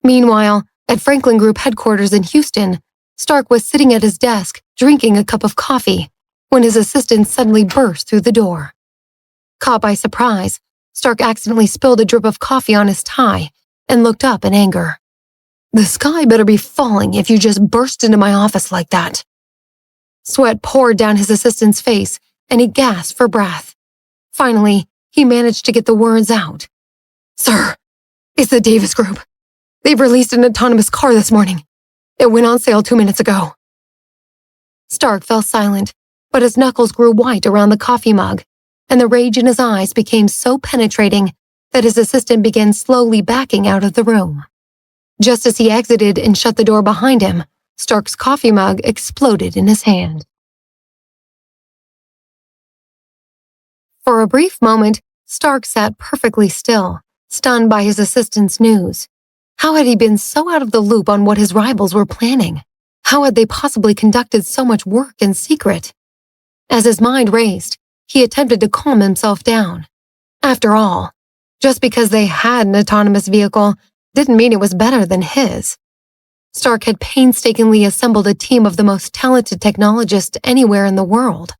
Meanwhile, at Franklin Group headquarters in Houston, Stark was sitting at his desk, drinking a cup of coffee, when his assistant suddenly burst through the door. Caught by surprise, Stark accidentally spilled a drip of coffee on his tie and looked up in anger. "The sky better be falling if you just burst into my office like that." Sweat poured down his assistant's face, and he gasped for breath. Finally, he managed to get the words out. "Sir, it's the Davis Group. They've released an autonomous car this morning. It went on sale 2 minutes ago." Stark fell silent, but his knuckles grew white around the coffee mug, and the rage in his eyes became so penetrating that his assistant began slowly backing out of the room. Just as he exited and shut the door behind him, Stark's coffee mug exploded in his hand. For a brief moment, Stark sat perfectly still, stunned by his assistant's news. How had he been so out of the loop on what his rivals were planning? How had they possibly conducted so much work in secret? As his mind raced, he attempted to calm himself down. After all, just because they had an autonomous vehicle didn't mean it was better than his. Stark had painstakingly assembled a team of the most talented technologists anywhere in the world.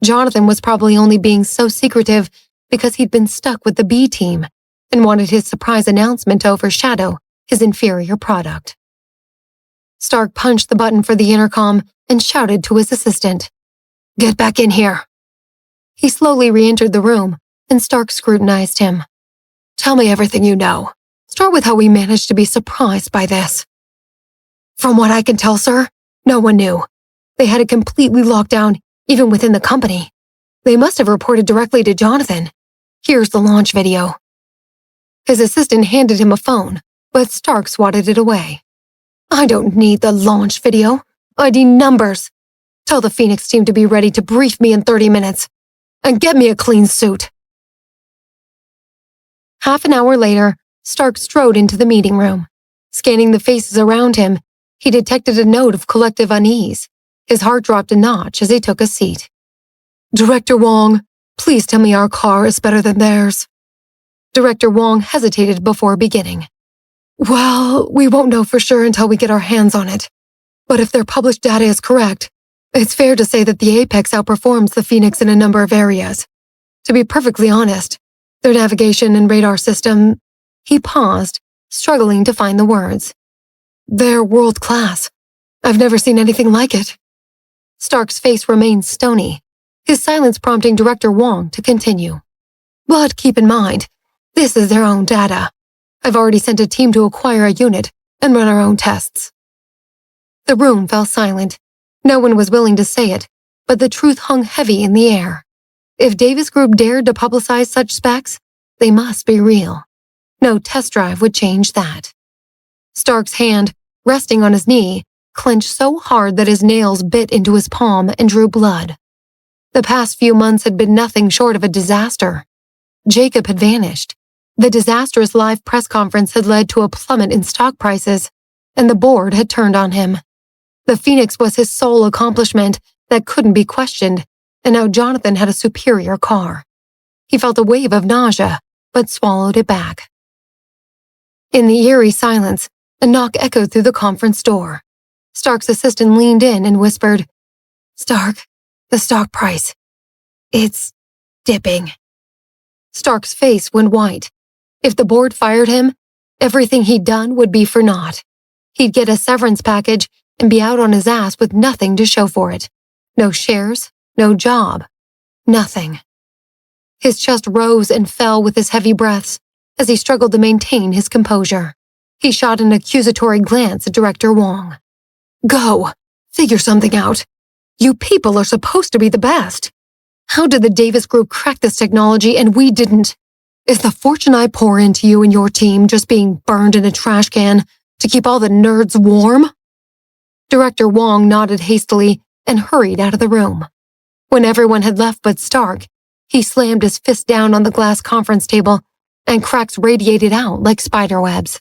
Jonathan was probably only being so secretive because he'd been stuck with the B team and wanted his surprise announcement to overshadow his inferior product. Stark punched the button for the intercom and shouted to his assistant, "Get back in here." He slowly re-entered the room, and Stark scrutinized him. "Tell me everything you know. Start with how we managed to be surprised by this." "From what I can tell, sir, no one knew. They had it completely locked down, even within the company. They must have reported directly to Jonathan. Here's the launch video." His assistant handed him a phone, but Stark swatted it away. "I don't need the launch video. I need numbers. Tell the Phoenix team to be ready to brief me in 30 minutes. And get me a clean suit." Half an hour later, Stark strode into the meeting room. Scanning the faces around him, he detected a note of collective unease. His heart dropped a notch as he took a seat. "Director Wong, please tell me our car is better than theirs." Director Wong hesitated before beginning. "Well, we won't know for sure until we get our hands on it. But if their published data is correct, it's fair to say that the Apex outperforms the Phoenix in a number of areas. To be perfectly honest, their navigation and radar system..." He paused, struggling to find the words. "They're world class. I've never seen anything like it." Stark's face remained stony, his silence prompting Director Wong to continue. "But keep in mind, this is their own data. I've already sent a team to acquire a unit and run our own tests." The room fell silent. No one was willing to say it, but the truth hung heavy in the air. If Davis Group dared to publicize such specs, they must be real. No test drive would change that. Stark's hand, resting on his knee, clenched so hard that his nails bit into his palm and drew blood. The past few months had been nothing short of a disaster. Jacob had vanished. The disastrous live press conference had led to a plummet in stock prices, and the board had turned on him. The Phoenix was his sole accomplishment that couldn't be questioned, and now Jonathan had a superior car. He felt a wave of nausea, but swallowed it back. In the eerie silence, a knock echoed through the conference door. Stark's assistant leaned in and whispered, "Stark, the stock price. It's dipping." Stark's face went white. If the board fired him, everything he'd done would be for naught. He'd get a severance package and be out on his ass with nothing to show for it. No shares, no job, nothing. His chest rose and fell with his heavy breaths as he struggled to maintain his composure. He shot an accusatory glance at Director Wong. "Go! Figure something out. You people are supposed to be the best. How did the Davis Group crack this technology and we didn't? Is the fortune I pour into you and your team just being burned in a trash can to keep all the nerds warm?" Director Wong nodded hastily and hurried out of the room. When everyone had left but Stark, He slammed his fist down on the glass conference table, and cracks radiated out like spiderwebs.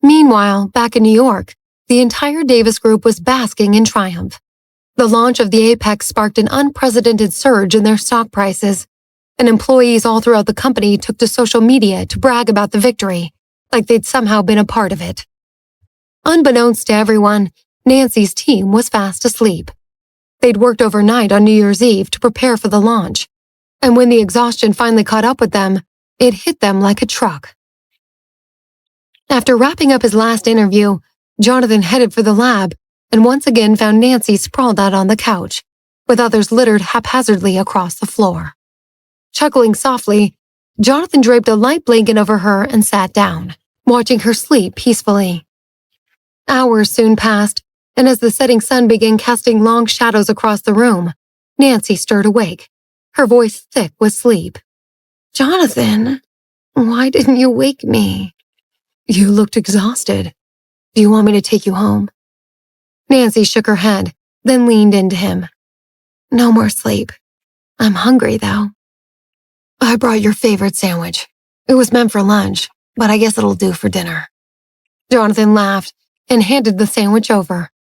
Meanwhile, back in New York, the entire Davis Group was basking in triumph. The launch of the Apex sparked an unprecedented surge in their stock prices, and employees all throughout the company took to social media to brag about the victory, like they'd somehow been a part of it. Unbeknownst to everyone, Nancy's team was fast asleep. They'd worked overnight on New Year's Eve to prepare for the launch, and when the exhaustion finally caught up with them, it hit them like a truck. After wrapping up his last interview, Jonathan headed for the lab and once again found Nancy sprawled out on the couch, with others littered haphazardly across the floor. Chuckling softly, Jonathan draped a light blanket over her and sat down, watching her sleep peacefully. Hours soon passed, and as the setting sun began casting long shadows across the room, Nancy stirred awake, her voice thick with sleep. "Jonathan, why didn't you wake me?" "You looked exhausted. Do you want me to take you home?" Nancy shook her head, then leaned into him. "No more sleep. I'm hungry, though." "I brought your favorite sandwich. It was meant for lunch, but I guess it'll do for dinner." Jonathan laughed and handed the sandwich over.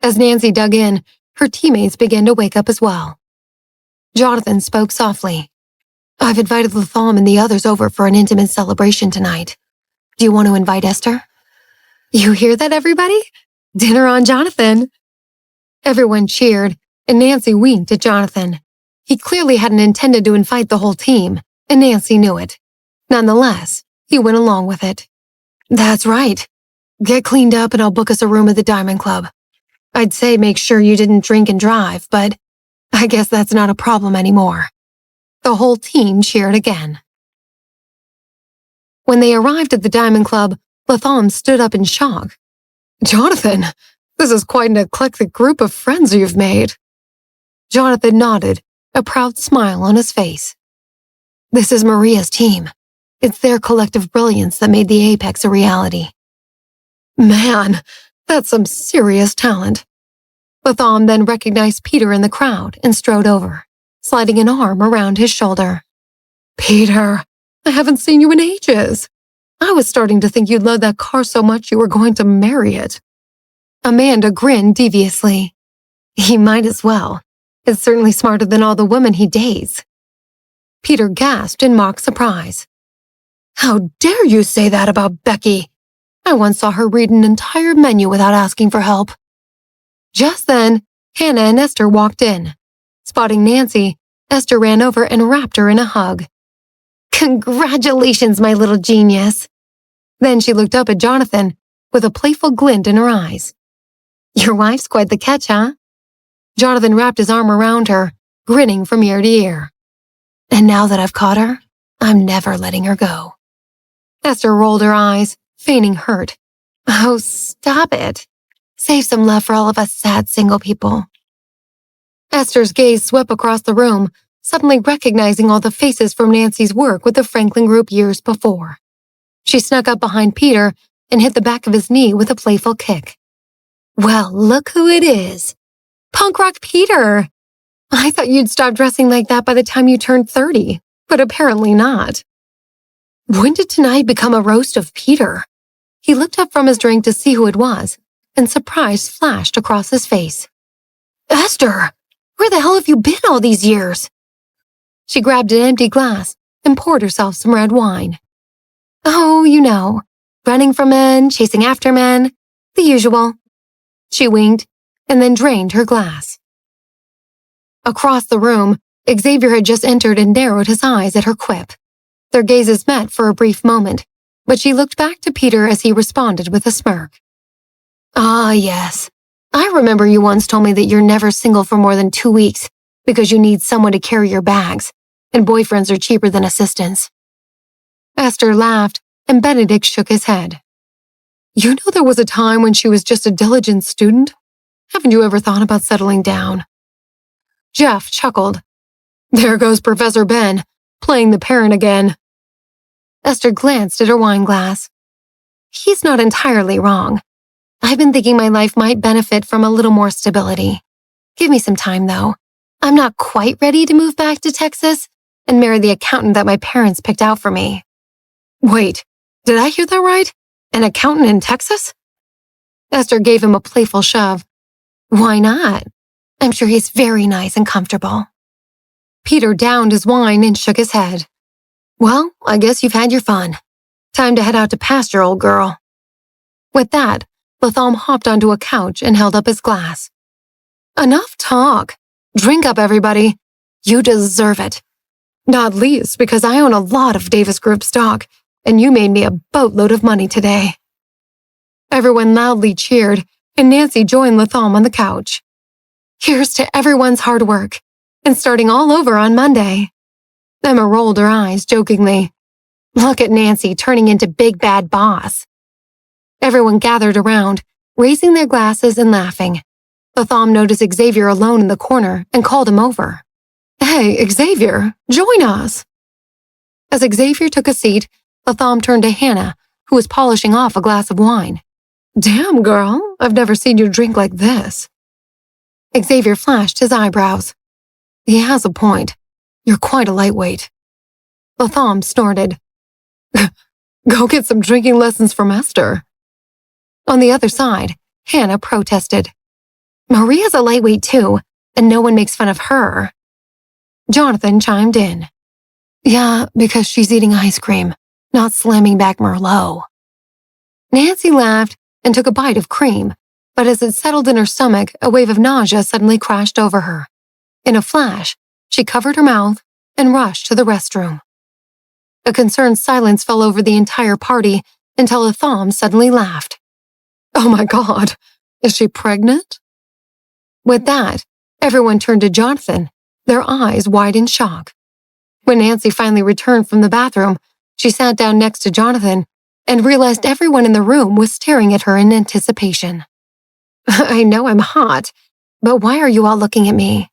As Nancy dug in, her teammates began to wake up as well. Jonathan spoke softly. "I've invited Latham and the others over for an intimate celebration tonight. Do you want to invite Esther?" "You hear that, everybody? Dinner on Jonathan." Everyone cheered, and Nancy winked at Jonathan. He clearly hadn't intended to invite the whole team, and Nancy knew it. Nonetheless, he went along with it. "That's right. Get cleaned up and I'll book us a room at the Diamond Club. I'd say make sure you didn't drink and drive, but I guess that's not a problem anymore." The whole team cheered again. When they arrived at the Diamond Club, Latham stood up in shock. "Jonathan, this is quite an eclectic group of friends you've made." Jonathan nodded, a proud smile on his face. "This is Maria's team. It's their collective brilliance that made the Apex a reality." "Man, that's some serious talent." Latham then recognized Peter in the crowd and strode over, sliding an arm around his shoulder. "Peter, I haven't seen you in ages. I was starting to think you loved that car so much you were going to marry it." Amanda grinned deviously. "He might as well. It's certainly smarter than all the women he dates." Peter gasped in mock surprise. "How dare you say that about Becky? I once saw her read an entire menu without asking for help." Just then, Hannah and Esther walked in. Spotting Nancy, Esther ran over and wrapped her in a hug. "Congratulations, my little genius." Then she looked up at Jonathan with a playful glint in her eyes. "Your wife's quite the catch, huh?" Jonathan wrapped his arm around her, grinning from ear to ear. "And now that I've caught her, I'm never letting her go." Esther rolled her eyes, feigning hurt. "Oh, stop it. Save some love for all of us sad single people." Esther's gaze swept across the room, suddenly recognizing all the faces from Nancy's work with the Franklin Group years before. She snuck up behind Peter and hit the back of his knee with a playful kick. "Well, look who it is. Punk Rock Peter! I thought you'd stop dressing like that by the time you turned 30, but apparently not." When did tonight become a roast of Peter? He looked up from his drink to see who it was, and surprise flashed across his face. "Esther, where the hell have you been all these years?" She grabbed an empty glass and poured herself some red wine. "Oh, you know, running from men, chasing after men, the usual." She winked and then drained her glass. Across the room, Xavier had just entered and narrowed his eyes at her quip. Their gazes met for a brief moment, but she looked back to Peter as he responded with a smirk. "Ah, yes. I remember you once told me that you're never single for more than 2 weeks because you need someone to carry your bags, and boyfriends are cheaper than assistants." Esther laughed, and Benedict shook his head. "You know there was a time when she was just a diligent student? Haven't you ever thought about settling down?" Jeff chuckled. "There goes Professor Ben, playing the parent again." Esther glanced at her wine glass. "He's not entirely wrong. I've been thinking my life might benefit from a little more stability. Give me some time, though. I'm not quite ready to move back to Texas and marry the accountant that my parents picked out for me. Wait, did I hear that right? An accountant in Texas? Esther gave him a playful shove. Why not? I'm sure he's very nice and comfortable. Peter downed his wine and shook his head. Well, I guess you've had your fun. Time to head out to pasture, old girl. With that, Latham hopped onto a couch and held up his glass. Enough talk. Drink up, everybody. You deserve it. Not least because I own a lot of Davis Group stock, and you made me a boatload of money today. Everyone loudly cheered, and Nancy joined Latham on the couch. Here's to everyone's hard work, and starting all over on Monday. Emma rolled her eyes jokingly. Look at Nancy turning into Big Bad Boss. Everyone gathered around, raising their glasses and laughing. Latham noticed Xavier alone in the corner and called him over. Hey, Xavier, join us. As Xavier took a seat, Latham turned to Hannah, who was polishing off a glass of wine. Damn, girl, I've never seen you drink like this. Xavier flashed his eyebrows. He has a point. You're quite a lightweight. Latham snorted. Go get some drinking lessons from Esther. On the other side, Hannah protested. Maria's a lightweight too, and no one makes fun of her. Jonathan chimed in. Yeah, because she's eating ice cream, not slamming back Merlot. Nancy laughed and took a bite of cream, but as it settled in her stomach, a wave of nausea suddenly crashed over her. In a flash, she covered her mouth and rushed to the restroom. A concerned silence fell over the entire party until Latham suddenly laughed. Oh my God, is she pregnant? With that, everyone turned to Jonathan, their eyes wide in shock. When Nancy finally returned from the bathroom, she sat down next to Jonathan and realized everyone in the room was staring at her in anticipation. I know I'm hot, but why are you all looking at me?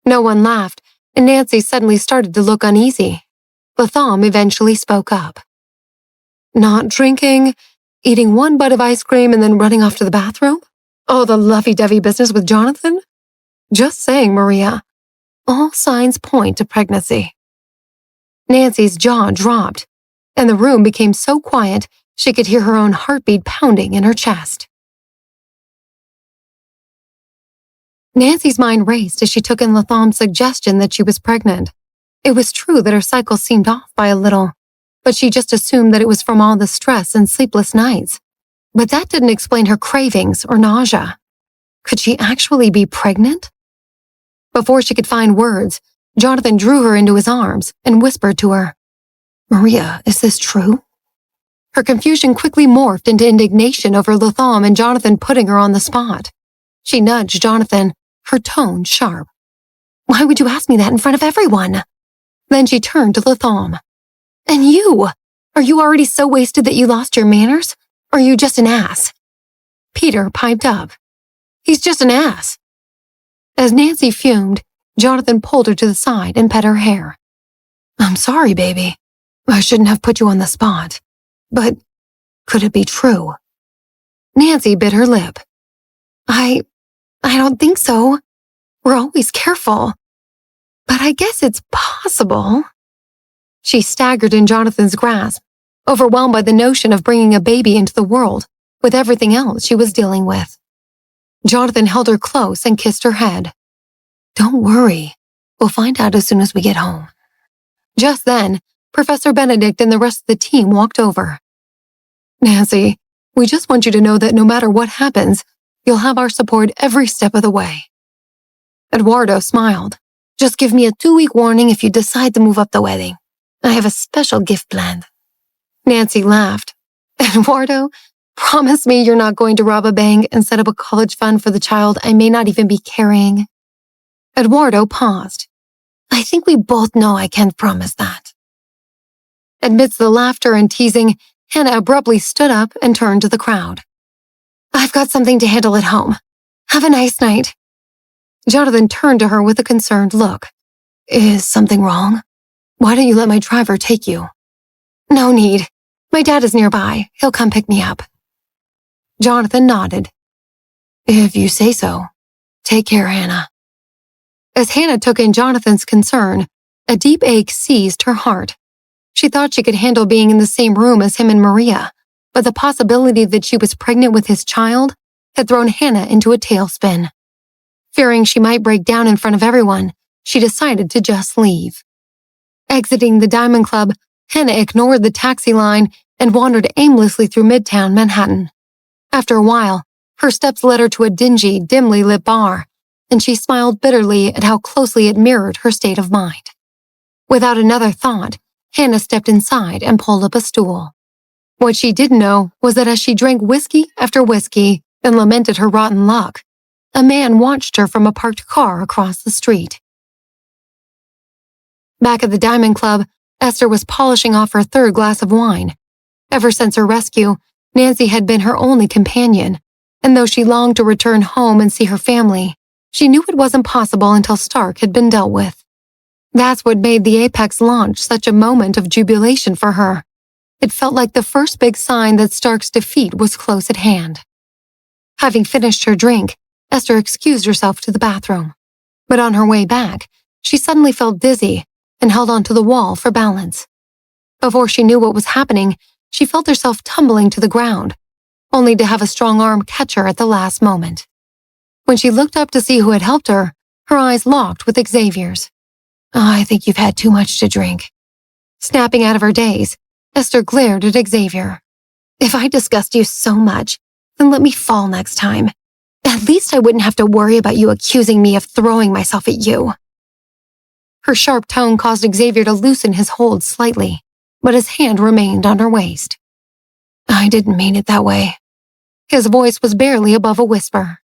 No one laughed, and Nancy suddenly started to look uneasy. Latham eventually spoke up. Not drinking, eating one bite of ice cream and then running off to the bathroom? Oh, the lovey-dovey business with Jonathan? Just saying, Maria. All signs point to pregnancy. Nancy's jaw dropped, and the room became so quiet she could hear her own heartbeat pounding in her chest. Nancy's mind raced as she took in Latham's suggestion that she was pregnant. It was true that her cycle seemed off by a little, but she just assumed that it was from all the stress and sleepless nights. But that didn't explain her cravings or nausea. Could she actually be pregnant? Before she could find words, Jonathan drew her into his arms and whispered to her, Maria, is this true? Her confusion quickly morphed into indignation over Latham and Jonathan putting her on the spot. She nudged Jonathan, her tone sharp. Why would you ask me that in front of everyone? Then she turned to Latham. And you? Are you already so wasted that you lost your manners? Or are you just an ass? Peter piped up. He's just an ass. As Nancy fumed, Jonathan pulled her to the side and pet her hair. I'm sorry, baby. I shouldn't have put you on the spot. But could it be true? Nancy bit her lip. I don't think so. We're always careful. But I guess it's possible. She staggered in Jonathan's grasp, overwhelmed by the notion of bringing a baby into the world with everything else she was dealing with. Jonathan held her close and kissed her head. Don't worry. We'll find out as soon as we get home. Just then, Professor Benedict and the rest of the team walked over. Nancy, we just want you to know that no matter what happens, you'll have our support every step of the way. Eduardo smiled. Just give me a 2-week warning if you decide to move up the wedding. I have a special gift planned. Nancy laughed. Eduardo, promise me you're not going to rob a bank and set up a college fund for the child I may not even be carrying. Eduardo paused. I think we both know I can't promise that. Amidst the laughter and teasing, Hannah abruptly stood up and turned to the crowd. I've got something to handle at home. Have a nice night. Jonathan turned to her with a concerned look. Is something wrong? Why don't you let my driver take you? No need. My dad is nearby. He'll come pick me up. Jonathan nodded. If you say so. Take care, Hannah. As Hannah took in Jonathan's concern, a deep ache seized her heart. She thought she could handle being in the same room as him and Maria, but the possibility that she was pregnant with his child had thrown Hannah into a tailspin. Fearing she might break down in front of everyone, she decided to just leave. Exiting the Diamond Club, Hannah ignored the taxi line and wandered aimlessly through Midtown Manhattan. After a while, her steps led her to a dingy, dimly lit bar, and she smiled bitterly at how closely it mirrored her state of mind. Without another thought, Hannah stepped inside and pulled up a stool. What she didn't know was that as she drank whiskey after whiskey and lamented her rotten luck, a man watched her from a parked car across the street. Back at the Diamond Club, Esther was polishing off her third glass of wine. Ever since her rescue, Nancy had been her only companion, and though she longed to return home and see her family, she knew it wasn't possible until Stark had been dealt with. That's what made the Apex launch such a moment of jubilation for her. It felt like the first big sign that Stark's defeat was close at hand. Having finished her drink, Esther excused herself to the bathroom. But on her way back, she suddenly felt dizzy and held onto the wall for balance. Before she knew what was happening, she felt herself tumbling to the ground, only to have a strong arm catch her at the last moment. When she looked up to see who had helped her, her eyes locked with Xavier's. I think you've had too much to drink." Snapping out of her daze, Esther glared at Xavier. "If I disgust you so much, then let me fall next time. At least I wouldn't have to worry about you accusing me of throwing myself at you." Her sharp tone caused Xavier to loosen his hold slightly, but his hand remained on her waist. "I didn't mean it that way." His voice was barely above a whisper.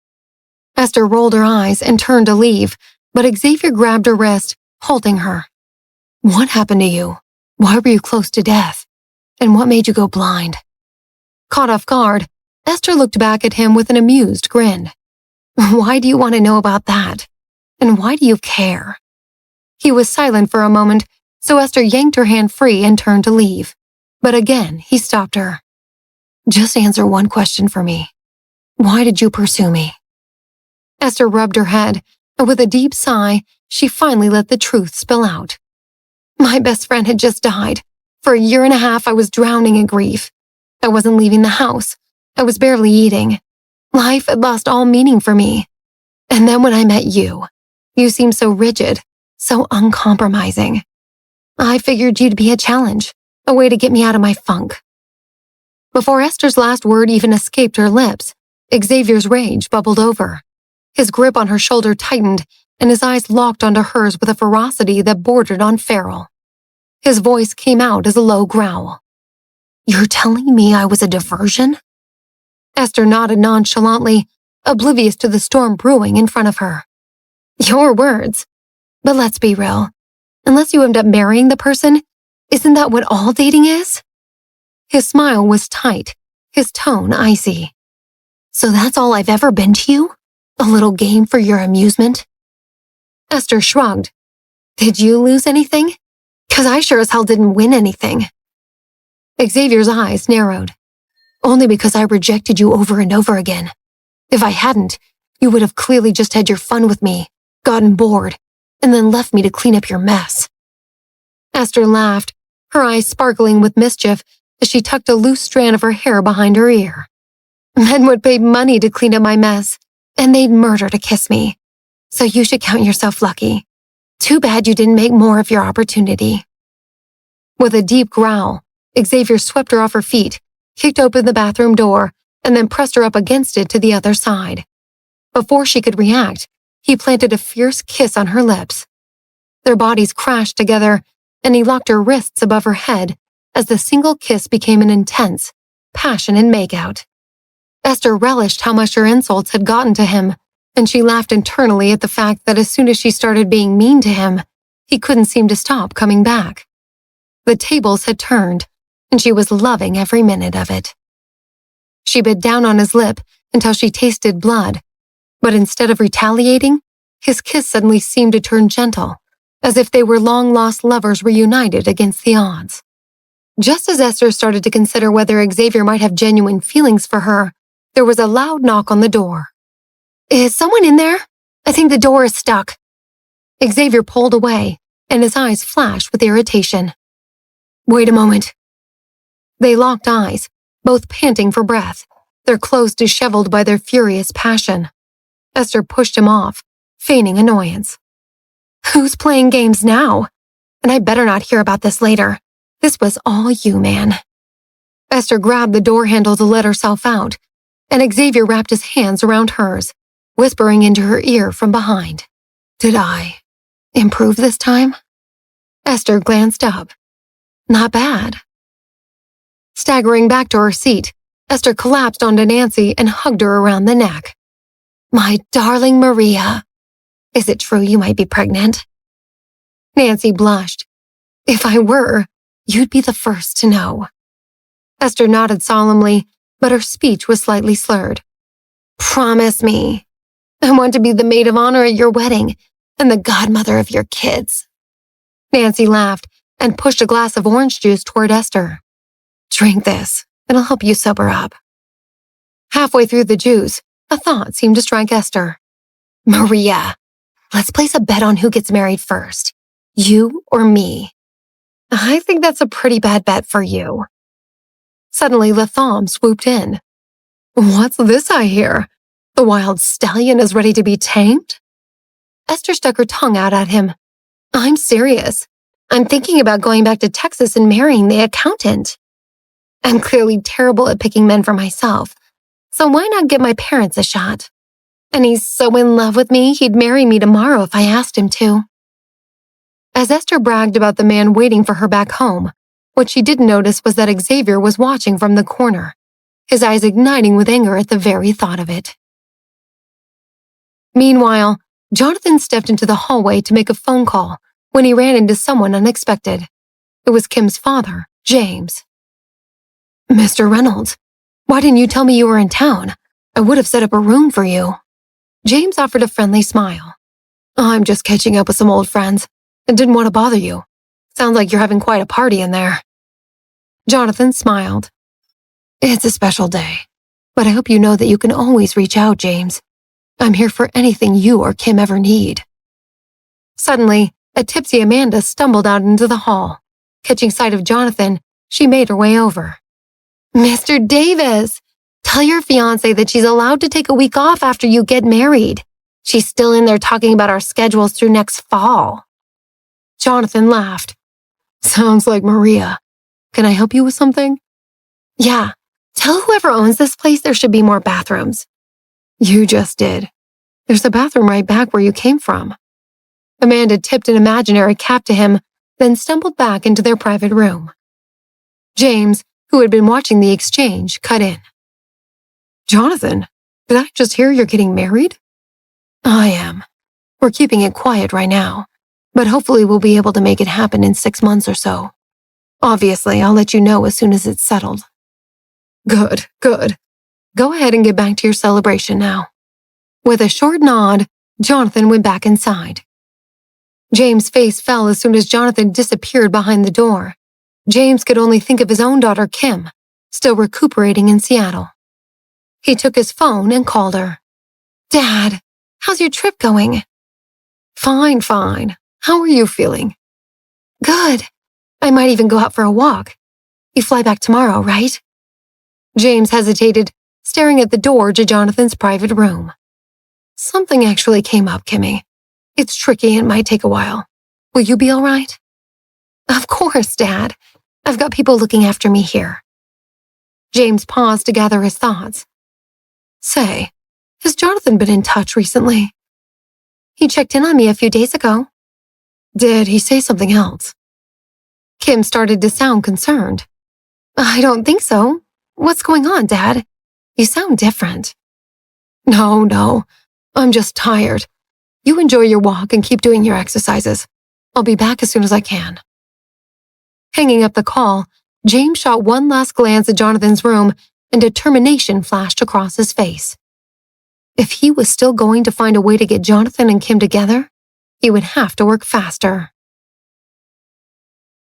Esther rolled her eyes and turned to leave, but Xavier grabbed her wrist, holding her. "What happened to you? Why were you close to death? And what made you go blind?" Caught off guard, Esther looked back at him with an amused grin. "Why do you want to know about that? And why do you care?" He was silent for a moment, so Esther yanked her hand free and turned to leave. But again, he stopped her. "Just answer one question for me. Why did you pursue me?" Esther rubbed her head, and with a deep sigh, she finally let the truth spill out. "My best friend had just died. For a year and a half, I was drowning in grief. I wasn't leaving the house. I was barely eating. Life had lost all meaning for me. And then when I met you, you seemed so rigid, so uncompromising. I figured you'd be a challenge, a way to get me out of my funk." Before Esther's last word even escaped her lips, Xavier's rage bubbled over. His grip on her shoulder tightened, and his eyes locked onto hers with a ferocity that bordered on feral. His voice came out as a low growl. "You're telling me I was a diversion?" Esther nodded nonchalantly, oblivious to the storm brewing in front of her. "Your words. But let's be real. Unless you end up marrying the person, isn't that what all dating is?" His smile was tight, his tone icy. "So that's all I've ever been to you? A little game for your amusement?" Esther shrugged. "Did you lose anything? 'Cause I sure as hell didn't win anything." Xavier's eyes narrowed. "Only because I rejected you over and over again. If I hadn't, you would have clearly just had your fun with me, gotten bored, and then left me to clean up your mess." Esther laughed, her eyes sparkling with mischief as she tucked a loose strand of her hair behind her ear. "Men would pay money to clean up my mess, and they'd murder to kiss me. So you should count yourself lucky. Too bad you didn't make more of your opportunity." With a deep growl, Xavier swept her off her feet, kicked open the bathroom door, and then pressed her up against it to the other side. Before she could react, he planted a fierce kiss on her lips. Their bodies crashed together, and he locked her wrists above her head as the single kiss became an intense, passionate makeout. Esther relished how much her insults had gotten to him, and she laughed internally at the fact that as soon as she started being mean to him, he couldn't seem to stop coming back. The tables had turned, and she was loving every minute of it. She bit down on his lip until she tasted blood, but instead of retaliating, his kiss suddenly seemed to turn gentle, as if they were long-lost lovers reunited against the odds. Just as Esther started to consider whether Xavier might have genuine feelings for her, there was a loud knock on the door. "Is someone in there? I think the door is stuck." Xavier pulled away, and his eyes flashed with irritation. Wait a moment. They locked eyes, both panting for breath, their clothes disheveled by their furious passion. Esther pushed him off, feigning annoyance. Who's playing games now? And I better not hear about this later. This was all you, man. Esther grabbed the door handle to let herself out, and Xavier wrapped his hands around hers, whispering into her ear from behind. Did I improve this time? Esther glanced up. Not bad. Staggering back to her seat, Esther collapsed onto Nancy and hugged her around the neck. My darling Maria. Is it true you might be pregnant? Nancy blushed. If I were, you'd be the first to know. Esther nodded solemnly, but her speech was slightly slurred. Promise me. I want to be the maid of honor at your wedding and the godmother of your kids. Nancy laughed and pushed a glass of orange juice toward Esther. Drink this. It'll help you sober up. Halfway through the juice, a thought seemed to strike Esther. Maria, let's place a bet on who gets married first. You or me? I think that's a pretty bad bet for you. Suddenly, Latham swooped in. What's this I hear? The wild stallion is ready to be tamed? Esther stuck her tongue out at him. I'm serious. I'm thinking about going back to Texas and marrying the accountant. I'm clearly terrible at picking men for myself, so why not give my parents a shot? And he's so in love with me, he'd marry me tomorrow if I asked him to. As Esther bragged about the man waiting for her back home, what she didn't notice was that Xavier was watching from the corner, his eyes igniting with anger at the very thought of it. Meanwhile, Jonathan stepped into the hallway to make a phone call when he ran into someone unexpected. It was Kim's father, James. Mr. Reynolds, why didn't you tell me you were in town? I would have set up a room for you. James offered a friendly smile. I'm just catching up with some old friends and didn't want to bother you. Sounds like you're having quite a party in there. Jonathan smiled. It's a special day, but I hope you know that you can always reach out, James. I'm here for anything you or Kim ever need. Suddenly, a tipsy Amanda stumbled out into the hall. Catching sight of Jonathan, she made her way over. Mr. Davis, tell your fiancé that she's allowed to take a week off after you get married. She's still in there talking about our schedules through next fall. Jonathan laughed. Sounds like Maria. Can I help you with something? Yeah, tell whoever owns this place there should be more bathrooms. You just did. There's a bathroom right back where you came from. Amanda tipped an imaginary cap to him, then stumbled back into their private room. James, who had been watching the exchange, cut in. Jonathan, did I just hear you're getting married? I am. We're keeping it quiet right now, but hopefully we'll be able to make it happen in 6 months or so. Obviously, I'll let you know as soon as it's settled. Good, good. Go ahead and get back to your celebration now. With a short nod, Jonathan went back inside. James' face fell as soon as Jonathan disappeared behind the door. James could only think of his own daughter, Kim, still recuperating in Seattle. He took his phone and called her. Dad, how's your trip going? Fine, fine. How are you feeling? Good. I might even go out for a walk. You fly back tomorrow, right? James hesitated, staring at the door to Jonathan's private room. Something actually came up, Kimmy. It's tricky and might take a while. Will you be all right? Of course, Dad. I've got people looking after me here. James paused to gather his thoughts. Say, has Jonathan been in touch recently? He checked in on me a few days ago. Did he say something else? Kim started to sound concerned. I don't think so. What's going on, Dad? You sound different. No. I'm just tired. You enjoy your walk and keep doing your exercises. I'll be back as soon as I can. Hanging up the call, James shot one last glance at Jonathan's room and determination flashed across his face. If he was still going to find a way to get Jonathan and Kim together, he would have to work faster.